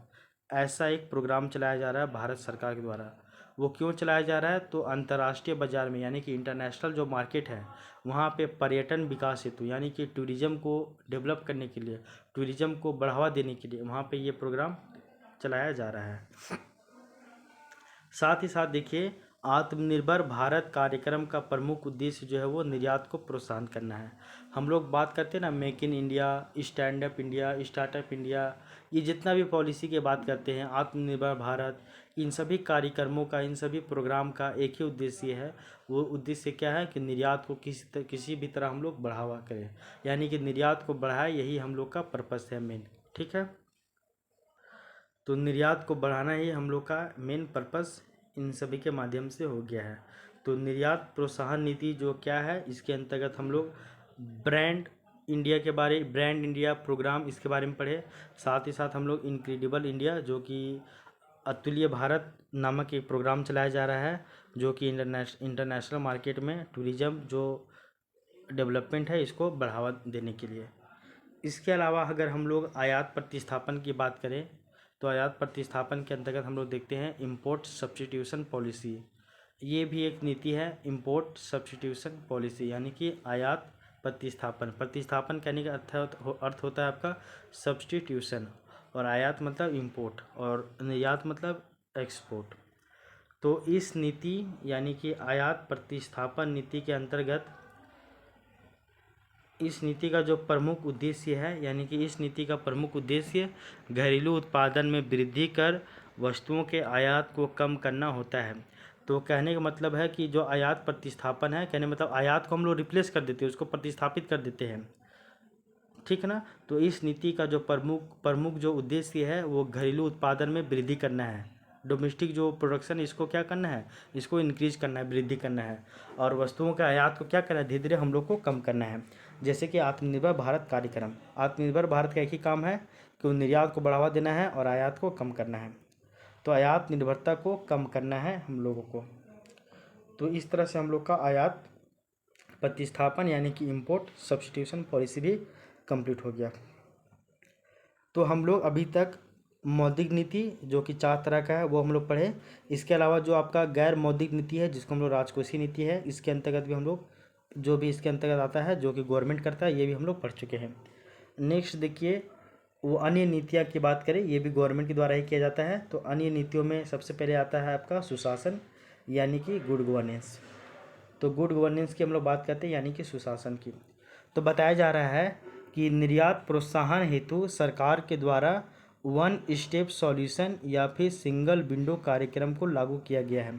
ऐसा एक प्रोग्राम चलाया जा रहा है भारत सरकार के द्वारा। वो क्यों चलाया जा रहा है? तो अंतर्राष्ट्रीय बाजार में यानी कि इंटरनेशनल जो मार्केट है वहाँ पे पर्यटन विकास हेतु, यानी कि टूरिज़्म को डेवलप करने के लिए, टूरिज़्म को बढ़ावा देने के लिए वहाँ पे ये प्रोग्राम चलाया जा रहा है। साथ ही साथ देखिए, आत्मनिर्भर भारत कार्यक्रम का प्रमुख उद्देश्य जो है वो निर्यात को प्रोत्साहन करना है। हम लोग बात करते हैं ना, make in India, stand up India, startup India, ये जितना भी पॉलिसी की बात करते हैं, आत्मनिर्भर भारत, इन सभी कार्यक्रमों का, इन सभी प्रोग्राम का एक ही उद्देश्य है। वो उद्देश्य क्या है कि निर्यात को किसी भी तरह हम लोग बढ़ावा करें, यानी कि निर्यात को बढ़ाए, यही हम लोग का पर्पस है मेन। ठीक है, तो निर्यात को बढ़ाना ही हम लोग का मेन पर्पस इन सभी के माध्यम से हो गया है। तो निर्यात प्रोत्साहन नीति जो क्या है, इसके अंतर्गत हम लोग ब्रांड इंडिया प्रोग्राम, इसके बारे में पढ़े। साथ ही साथ हम लोग इनक्रेडिबल इंडिया, जो कि अतुल्य भारत नामक एक प्रोग्राम चलाया जा रहा है, जो कि इंटरनेशनल मार्केट में टूरिज़्म जो डेवलपमेंट है इसको बढ़ावा देने के लिए। इसके अलावा अगर हम लोग आयात प्रतिस्थापन की बात करें, तो आयात प्रतिस्थापन के अंतर्गत हम लोग देखते हैं इंपोर्ट सब्स्टिट्यूशन पॉलिसी। ये भी एक नीति है, इंपोर्ट सब्स्टिट्यूशन पॉलिसी, यानी कि आयात प्रतिस्थापन कहने का अर्थ होता है आपका सब्स्टिट्यूशन, और आयात मतलब इंपोर्ट, और निर्यात मतलब एक्सपोर्ट। तो इस नीति यानी कि आयात प्रतिस्थापन नीति के अंतर्गत इस नीति का जो प्रमुख उद्देश्य है, यानी कि इस नीति का प्रमुख उद्देश्य घरेलू उत्पादन में वृद्धि कर वस्तुओं के आयात को कम करना होता है। तो कहने का मतलब है कि जो आयात प्रतिस्थापन है, कहने मतलब आयात को हम लोग रिप्लेस कर देते हैं, उसको प्रतिस्थापित कर देते हैं। ठीक है ना। तो इस नीति का जो प्रमुख जो उद्देश्य है वो घरेलू उत्पादन में वृद्धि करना है। डोमेस्टिक जो प्रोडक्शन, इसको क्या करना है, इसको इंक्रीज करना है, वृद्धि करना है, और वस्तुओं के आयात को क्या करना है, धीरे धीरे हम लोग को कम करना है। जैसे कि आत्मनिर्भर भारत कार्यक्रम, आत्मनिर्भर भारत का एक ही काम है कि निर्यात को बढ़ावा देना है और आयात को कम करना है। तो आयात निर्भरता को कम करना है हम लोगों को। तो इस तरह से हम लोग का आयात प्रतिस्थापन यानी कि इंपोर्ट सब्स्टिट्यूशन पॉलिसी भी कंप्लीट हो गया। तो हम लोग अभी तक मौद्रिक नीति जो कि 4 तरह का है वो हम लोग पढ़े। इसके अलावा जो आपका गैर मौद्रिक नीति है जिसको हम लोग राजकोषीय नीति है, इसके अंतर्गत भी हम लोग जो भी इसके अंतर्गत आता है जो कि गवर्नमेंट करता है, ये भी हम लोग पढ़ चुके हैं। नेक्स्ट देखिए, वो अन्य नीतियाँ की बात करें, ये भी गवर्नमेंट के द्वारा ही किया जाता है। तो अन्य नीतियों में सबसे पहले आता है आपका सुशासन यानी कि गुड गवर्नेंस। तो गुड गवर्नेंस की हम लोग बात करते हैं यानी कि सुशासन की। तो बताया जा रहा है कि निर्यात प्रोत्साहन हेतु सरकार के द्वारा वन स्टेप सॉल्यूशन या फिर सिंगल विंडो कार्यक्रम को लागू किया गया है।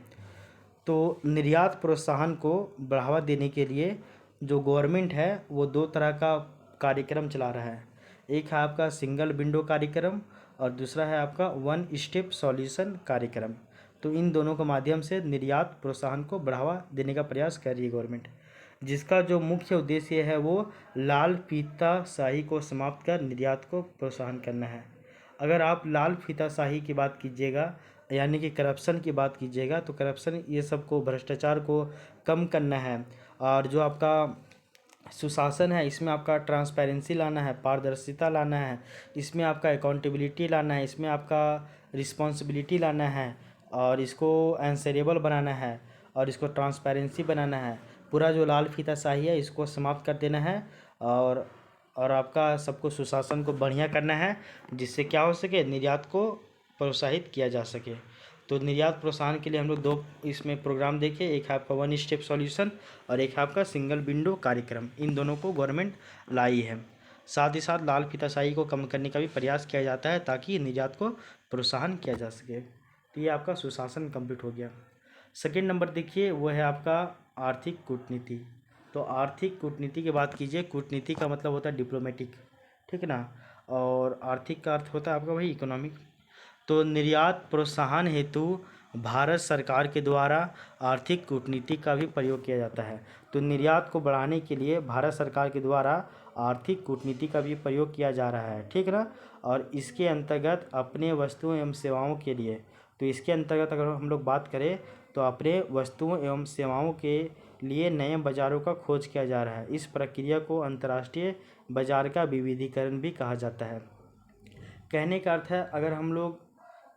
तो निर्यात प्रोत्साहन को बढ़ावा देने के लिए जो गवर्नमेंट है वो 2 तरह का कार्यक्रम चला रहा है। एक है आपका सिंगल विंडो कार्यक्रम और दूसरा है आपका वन स्टेप सॉल्यूशन कार्यक्रम। तो इन दोनों के माध्यम से निर्यात प्रोत्साहन को बढ़ावा देने का प्रयास कर रही है गवर्नमेंट, जिसका जो मुख्य उद्देश्य है वो लाल फीताशाही को समाप्त कर निर्यात को प्रोत्साहन करना है। अगर आप लाल फीताशाही की बात कीजिएगा यानी कि करप्शन की बात कीजिएगा, तो करप्शन ये सब को, भ्रष्टाचार को कम करना है। और जो आपका सुशासन है इसमें आपका ट्रांसपेरेंसी लाना है, पारदर्शिता लाना है, इसमें आपका अकाउंटेबिलिटी लाना है, इसमें आपका रिस्पॉन्सिबिलिटी लाना है, और इसको आंसरेबल बनाना है, और इसको ट्रांसपेरेंसी बनाना है। पूरा जो लाल फीताशाही है इसको समाप्त कर देना है, और आपका सबको सुशासन को बढ़िया करना है, जिससे क्या हो सके, निर्यात को प्रोत्साहित किया जा सके। तो निर्यात प्रोत्साहन के लिए हम लोग 2 इसमें प्रोग्राम देखे, एक है आपका वन स्टेप सॉल्यूशन और एक है आपका सिंगल विंडो कार्यक्रम। इन दोनों को गवर्नमेंट लाई है। साथ ही साथ लाल फीताशाही को कम करने का भी प्रयास किया जाता है ताकि निर्यात को प्रोत्साहन किया जा सके। तो ये आपका सुशासन कंप्लीट हो गया। सेकेंड नंबर देखिए, वो है आपका आर्थिक कूटनीति। तो आर्थिक कूटनीति की बात कीजिए, कूटनीति का मतलब होता है डिप्लोमेटिक, ठीक है ना, और आर्थिक का अर्थ होता है आपका वही इकोनॉमिक। तो निर्यात प्रोत्साहन हेतु भारत सरकार के द्वारा आर्थिक कूटनीति का भी प्रयोग किया जाता है। तो निर्यात को बढ़ाने के लिए भारत सरकार के द्वारा आर्थिक कूटनीति का भी प्रयोग किया जा रहा है, ठीक ना। और इसके अंतर्गत अपने वस्तुओं एवं सेवाओं के लिए, तो इसके अंतर्गत अगर हम लोग बात करें तो अपने वस्तुओं एवं सेवाओं के लिए नए बाज़ारों का खोज किया जा रहा है। इस प्रक्रिया को अंतर्राष्ट्रीय बाजार का विविधीकरण भी कहा जाता है। कहने का अर्थ है, अगर हम लोग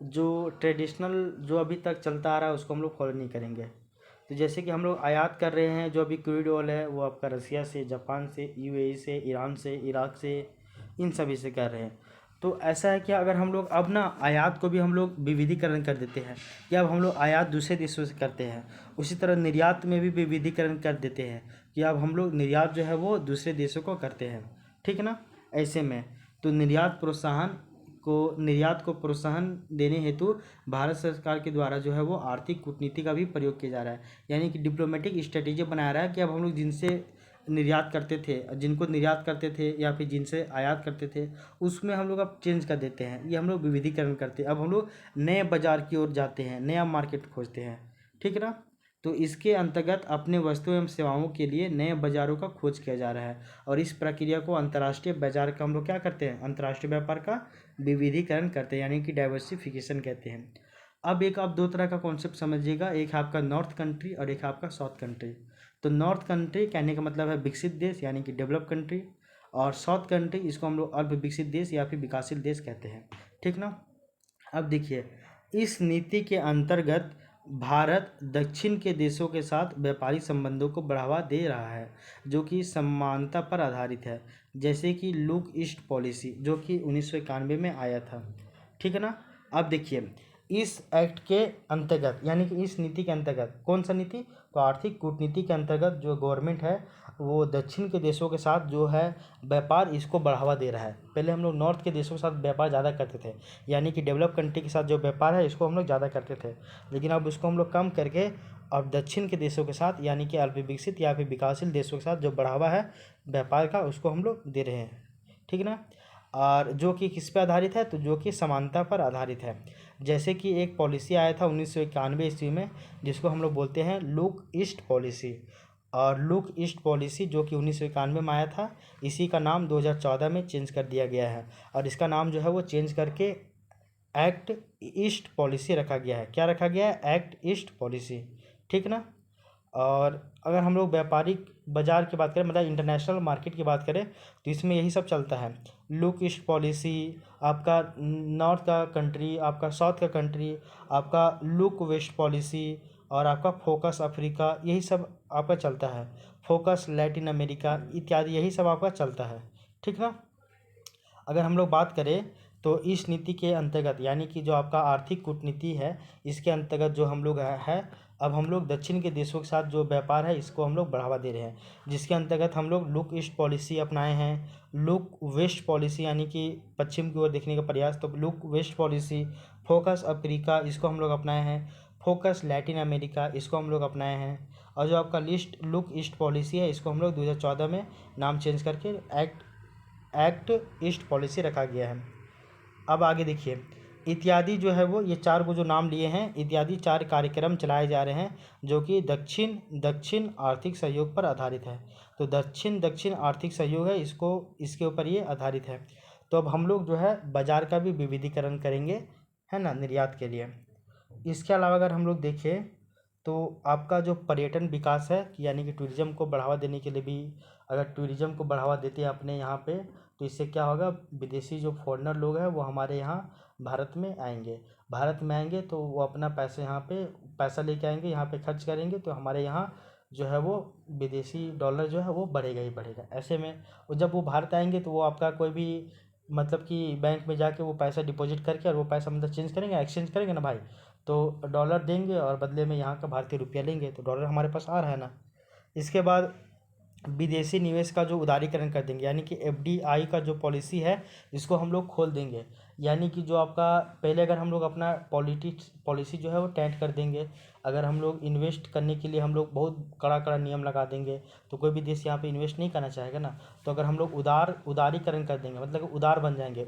जो ट्रेडिशनल जो अभी तक चलता आ रहा है उसको हम लोग फॉलो नहीं करेंगे, तो जैसे कि हम लोग आयात कर रहे हैं, जो अभी क्रूड ऑयल है वो आपका रसिया से, जापान से, यूएई से, ईरान से, इराक से, इन सभी से कर रहे हैं। तो ऐसा है कि अगर हम लोग अब ना आयात को भी हम लोग विविधीकरण कर देते हैं, कि अब हम लोग आयात दूसरे देशों से करते हैं, उसी तरह निर्यात में भी विविधीकरण कर देते हैं कि अब हम लोग निर्यात जो है वो दूसरे देशों को करते हैं, ठीक ना। ऐसे में तो निर्यात को प्रोत्साहन देने हेतु भारत सरकार के द्वारा जो है वो आर्थिक कूटनीति का भी प्रयोग किया जा रहा है, यानी कि डिप्लोमेटिक स्ट्रेटेजी बनाया रहा है कि अब हम लोग जिनसे निर्यात करते थे, जिनको निर्यात करते थे या फिर जिनसे आयात करते थे, उसमें हम लोग अब चेंज कर देते हैं, ये हम लोग विविधीकरण करते हैं। अब हम लोग नए बाजार की ओर जाते हैं, नया मार्केट खोजते हैं, ठीक ना। तो इसके अंतर्गत अपने वस्तुओं एवं सेवाओं के लिए नए बाजारों का खोज किया जा रहा है, और इस प्रक्रिया को अंतर्राष्ट्रीय बाजार का हम लोग क्या करते हैं, अंतर्राष्ट्रीय व्यापार का विविधीकरण करते हैं, यानी कि डाइवर्सिफिकेशन कहते हैं। अब आप दो तरह का कॉन्सेप्ट समझिएगा, एक है आपका नॉर्थ कंट्री और एक है आपका साउथ कंट्री। तो नॉर्थ कंट्री कहने का मतलब है विकसित देश, यानी कि डेवलप कंट्री, और साउथ कंट्री इसको हम लोग अल्प विकसित देश या फिर विकासशील देश कहते हैं, ठीक ना। अब देखिए, इस नीति के अंतर्गत भारत दक्षिण के देशों के साथ व्यापारिक संबंधों को बढ़ावा दे रहा है, जो कि समानता पर आधारित है, जैसे कि लुक ईस्ट पॉलिसी जो कि 1991 में आया था, ठीक है ना। अब देखिए, इस एक्ट के अंतर्गत, यानी कि इस नीति के अंतर्गत, कौन सा नीति, तो आर्थिक कूटनीति के अंतर्गत जो गवर्नमेंट है वो दक्षिण के देशों के साथ जो है व्यापार, इसको बढ़ावा दे रहा है। पहले हम लोग नॉर्थ के देशों के साथ व्यापार ज़्यादा करते थे, यानी कि डेवलप कंट्री के साथ जो व्यापार है इसको हम लोग ज़्यादा करते थे, लेकिन अब उसको हम लोग कम करके अब दक्षिण के देशों के साथ, यानी कि अल्प विकसित या फिर विकासशील देशों के साथ जो बढ़ावा है व्यापार का, उसको हम लोग दे रहे हैं, ठीक ना। और जो कि किस पे आधारित है, तो जो कि समानता पर आधारित है। जैसे कि एक पॉलिसी आया था 1991 ईस्वी में, जिसको हम लोग बोलते हैं लुक ईस्ट पॉलिसी, और लुक ईस्ट पॉलिसी जो कि 1991 में आया था, इसी का नाम 2014 में चेंज कर दिया गया है, और इसका नाम जो है वो चेंज करके एक्ट ईस्ट पॉलिसी रखा गया है। क्या रखा गया है, एक्ट ईस्ट पॉलिसी, ठीक ना। और अगर हम लोग व्यापारिक बाजार की बात करें, मतलब इंटरनेशनल मार्केट की बात करें, तो इसमें यही सब चलता है। लुक ईस्ट पॉलिसी, आपका नॉर्थ का कंट्री, आपका साउथ का कंट्री, आपका लुक वेस्ट पॉलिसी, और आपका फोकस अफ्रीका, यही सब आपका चलता है। फोकस लैटिन अमेरिका इत्यादि, यही सब आपका चलता है, ठीक ना। अगर हम लोग बात करें तो इस नीति के अंतर्गत, यानी कि जो आपका आर्थिक कूटनीति है, इसके अंतर्गत जो हम लोग है, अब हम लोग दक्षिण के देशों के साथ जो व्यापार है इसको हम लोग बढ़ावा दे रहे हैं, जिसके अंतर्गत हम लोग लुक ईस्ट पॉलिसी अपनाए हैं, लुक वेस्ट पॉलिसी यानी कि पश्चिम की ओर देखने का प्रयास, तो look west policy, focus Africa इसको हम लोग अपनाए हैं, फोकस लैटिन अमेरिका इसको हम लोग अपनाए हैं, और जो आपका लुक ईस्ट पॉलिसी है इसको हम लोग 2014 में नाम चेंज करके एक्ट ईस्ट पॉलिसी रखा गया है। अब आगे देखिए, इत्यादि जो है वो, ये चार को जो नाम लिए हैं, इत्यादि 4 कार्यक्रम चलाए जा रहे हैं जो कि दक्षिण आर्थिक सहयोग पर आधारित है। तो दक्षिण आर्थिक सहयोग है, इसके ऊपर ये आधारित है। तो अब हम लोग जो है बाजार का भी विविधीकरण करेंगे, है ना, निर्यात के लिए। इसके अलावा अगर हम लोग देखें तो आपका जो पर्यटन विकास है, यानी कि टूरिज़्म को बढ़ावा देने के लिए भी, अगर टूरिज़्म को बढ़ावा देते हैं अपने यहाँ पे, तो इससे क्या होगा, विदेशी जो फॉरेनर लोग हैं वो हमारे यहाँ भारत में आएंगे, तो वो अपना पैसा लेके आएंगे, यहाँ पे खर्च करेंगे, तो हमारे यहाँ जो है वो विदेशी डॉलर जो है वो बढ़ेगा ही बढ़ेगा। ऐसे में जब वो भारत आएंगे तो वो आपका कोई भी, मतलब कि बैंक में जाके वो पैसा डिपॉजिट करके, और वो पैसा मतलब चेंज करेंगे, एक्सचेंज करेंगे ना भाई, तो डॉलर देंगे और बदले में यहाँ का भारतीय रुपया लेंगे, तो डॉलर हमारे पास आ रहा है ना। इसके बाद विदेशी निवेश का जो उदारीकरण कर देंगे, यानी कि एफडीआई का जो पॉलिसी है इसको हम लोग खोल देंगे, यानी कि जो आपका पहले अगर हम लोग अपना पॉलिसी जो है वो टाइट कर देंगे, अगर हम लोग इन्वेस्ट करने के लिए हम लोग बहुत कड़ा नियम लगा देंगे, तो कोई भी देश यहाँ पे इन्वेस्ट नहीं करना चाहेगा ना। तो अगर हम लोग उदारीकरण कर देंगे, मतलब उदार बन जाएंगे,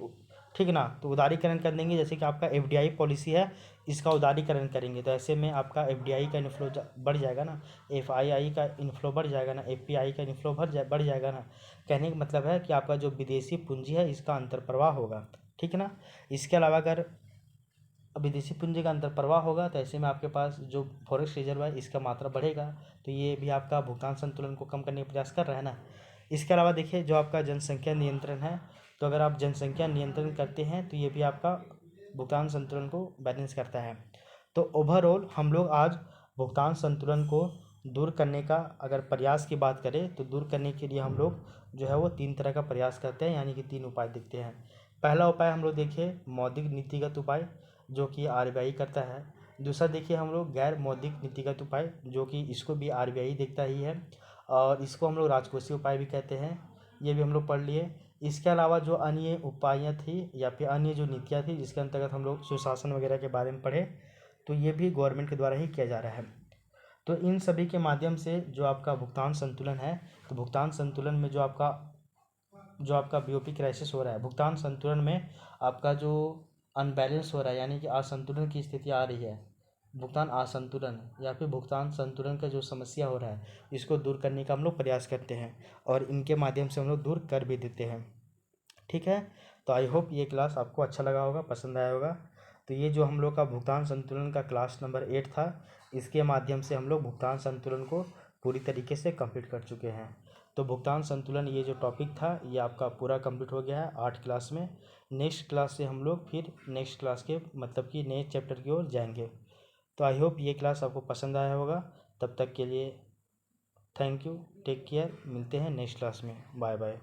ठीक ना। तो उदारीकरण कर देंगे, जैसे कि आपका एफडीआई पॉलिसी है, इसका उदारीकरण करेंगे तो ऐसे में आपका एफडीआई का इनफ्लो बढ़ जाएगा ना, एफआईआई का इनफ्लो बढ़ जाएगा ना, एफपीआई का इनफ्लो बढ़ जाएगा ना। कहने का मतलब है कि आपका जो विदेशी पूंजी है इसका अंतर प्रवाह होगा, ठीक है ना। इसके अलावा अगर विदेशी पूंजी का अंतर प्रवाह होगा तो ऐसे में आपके पास जो फॉरेक्स रिजर्व है इसका मात्रा बढ़ेगा, तो ये भी आपका भुगतान संतुलन को कम करने का प्रयास कर रहा है ना। इसके अलावा देखिए जो आपका जनसंख्या नियंत्रण है, तो अगर आप जनसंख्या नियंत्रण करते हैं तो ये भी आपका भुगतान संतुलन को बैलेंस करता है। तो ओवरऑल हम लोग आज भुगतान संतुलन को दूर करने का अगर प्रयास की बात करें तो दूर करने के लिए हम लोग जो है वो 3 तरह का प्रयास करते हैं, यानी कि 3 उपाय देखते हैं। पहला उपाय हम लोग देखिए मौद्रिक नीतिगत उपाय, जो कि आरबीआई करता है। दूसरा देखिए हम लोग गैर मौद्रिक नीतिगत उपाय, जो कि इसको भी आरबीआई देखता ही है, और इसको हम लोग राजकोषीय उपाय भी कहते हैं, ये भी हम लोग पढ़ लिए। इसके अलावा जो अन्य उपाय थी या फिर अन्य जो नीतियाँ थी जिसके अंतर्गत हम लोग सुशासन वगैरह के बारे में पढ़े, तो ये भी गवर्नमेंट के द्वारा ही किया जा रहा है। तो इन सभी के माध्यम से जो आपका भुगतान संतुलन है, तो भुगतान संतुलन में जो आपका बीओपी क्राइसिस हो रहा है, भुगतान संतुलन में आपका जो अनबैलेंस हो रहा है, यानी कि असंतुलन की स्थिति आ रही है, भुगतान असंतुलन या फिर भुगतान संतुलन का जो समस्या हो रहा है, इसको दूर करने का हम लोग प्रयास करते हैं और इनके माध्यम से हम लोग दूर कर भी देते हैं, ठीक है। तो आई होप ये क्लास आपको अच्छा लगा होगा, पसंद आया होगा। तो ये जो हम लोग का भुगतान संतुलन का क्लास नंबर 8 था, इसके माध्यम से हम लोग भुगतान संतुलन को पूरी तरीके से कंप्लीट कर चुके हैं। तो भुगतान संतुलन ये जो टॉपिक था ये आपका पूरा कंप्लीट हो गया है 8 क्लास में। नेक्स्ट क्लास से हम लोग फिर नेक्स्ट क्लास के मतलब कि नए चैप्टर की ओर जाएंगे। तो आई होप ये क्लास आपको पसंद आया होगा। तब तक के लिए थैंक यू, टेक केयर, मिलते हैं नेक्स्ट क्लास में, बाय बाय।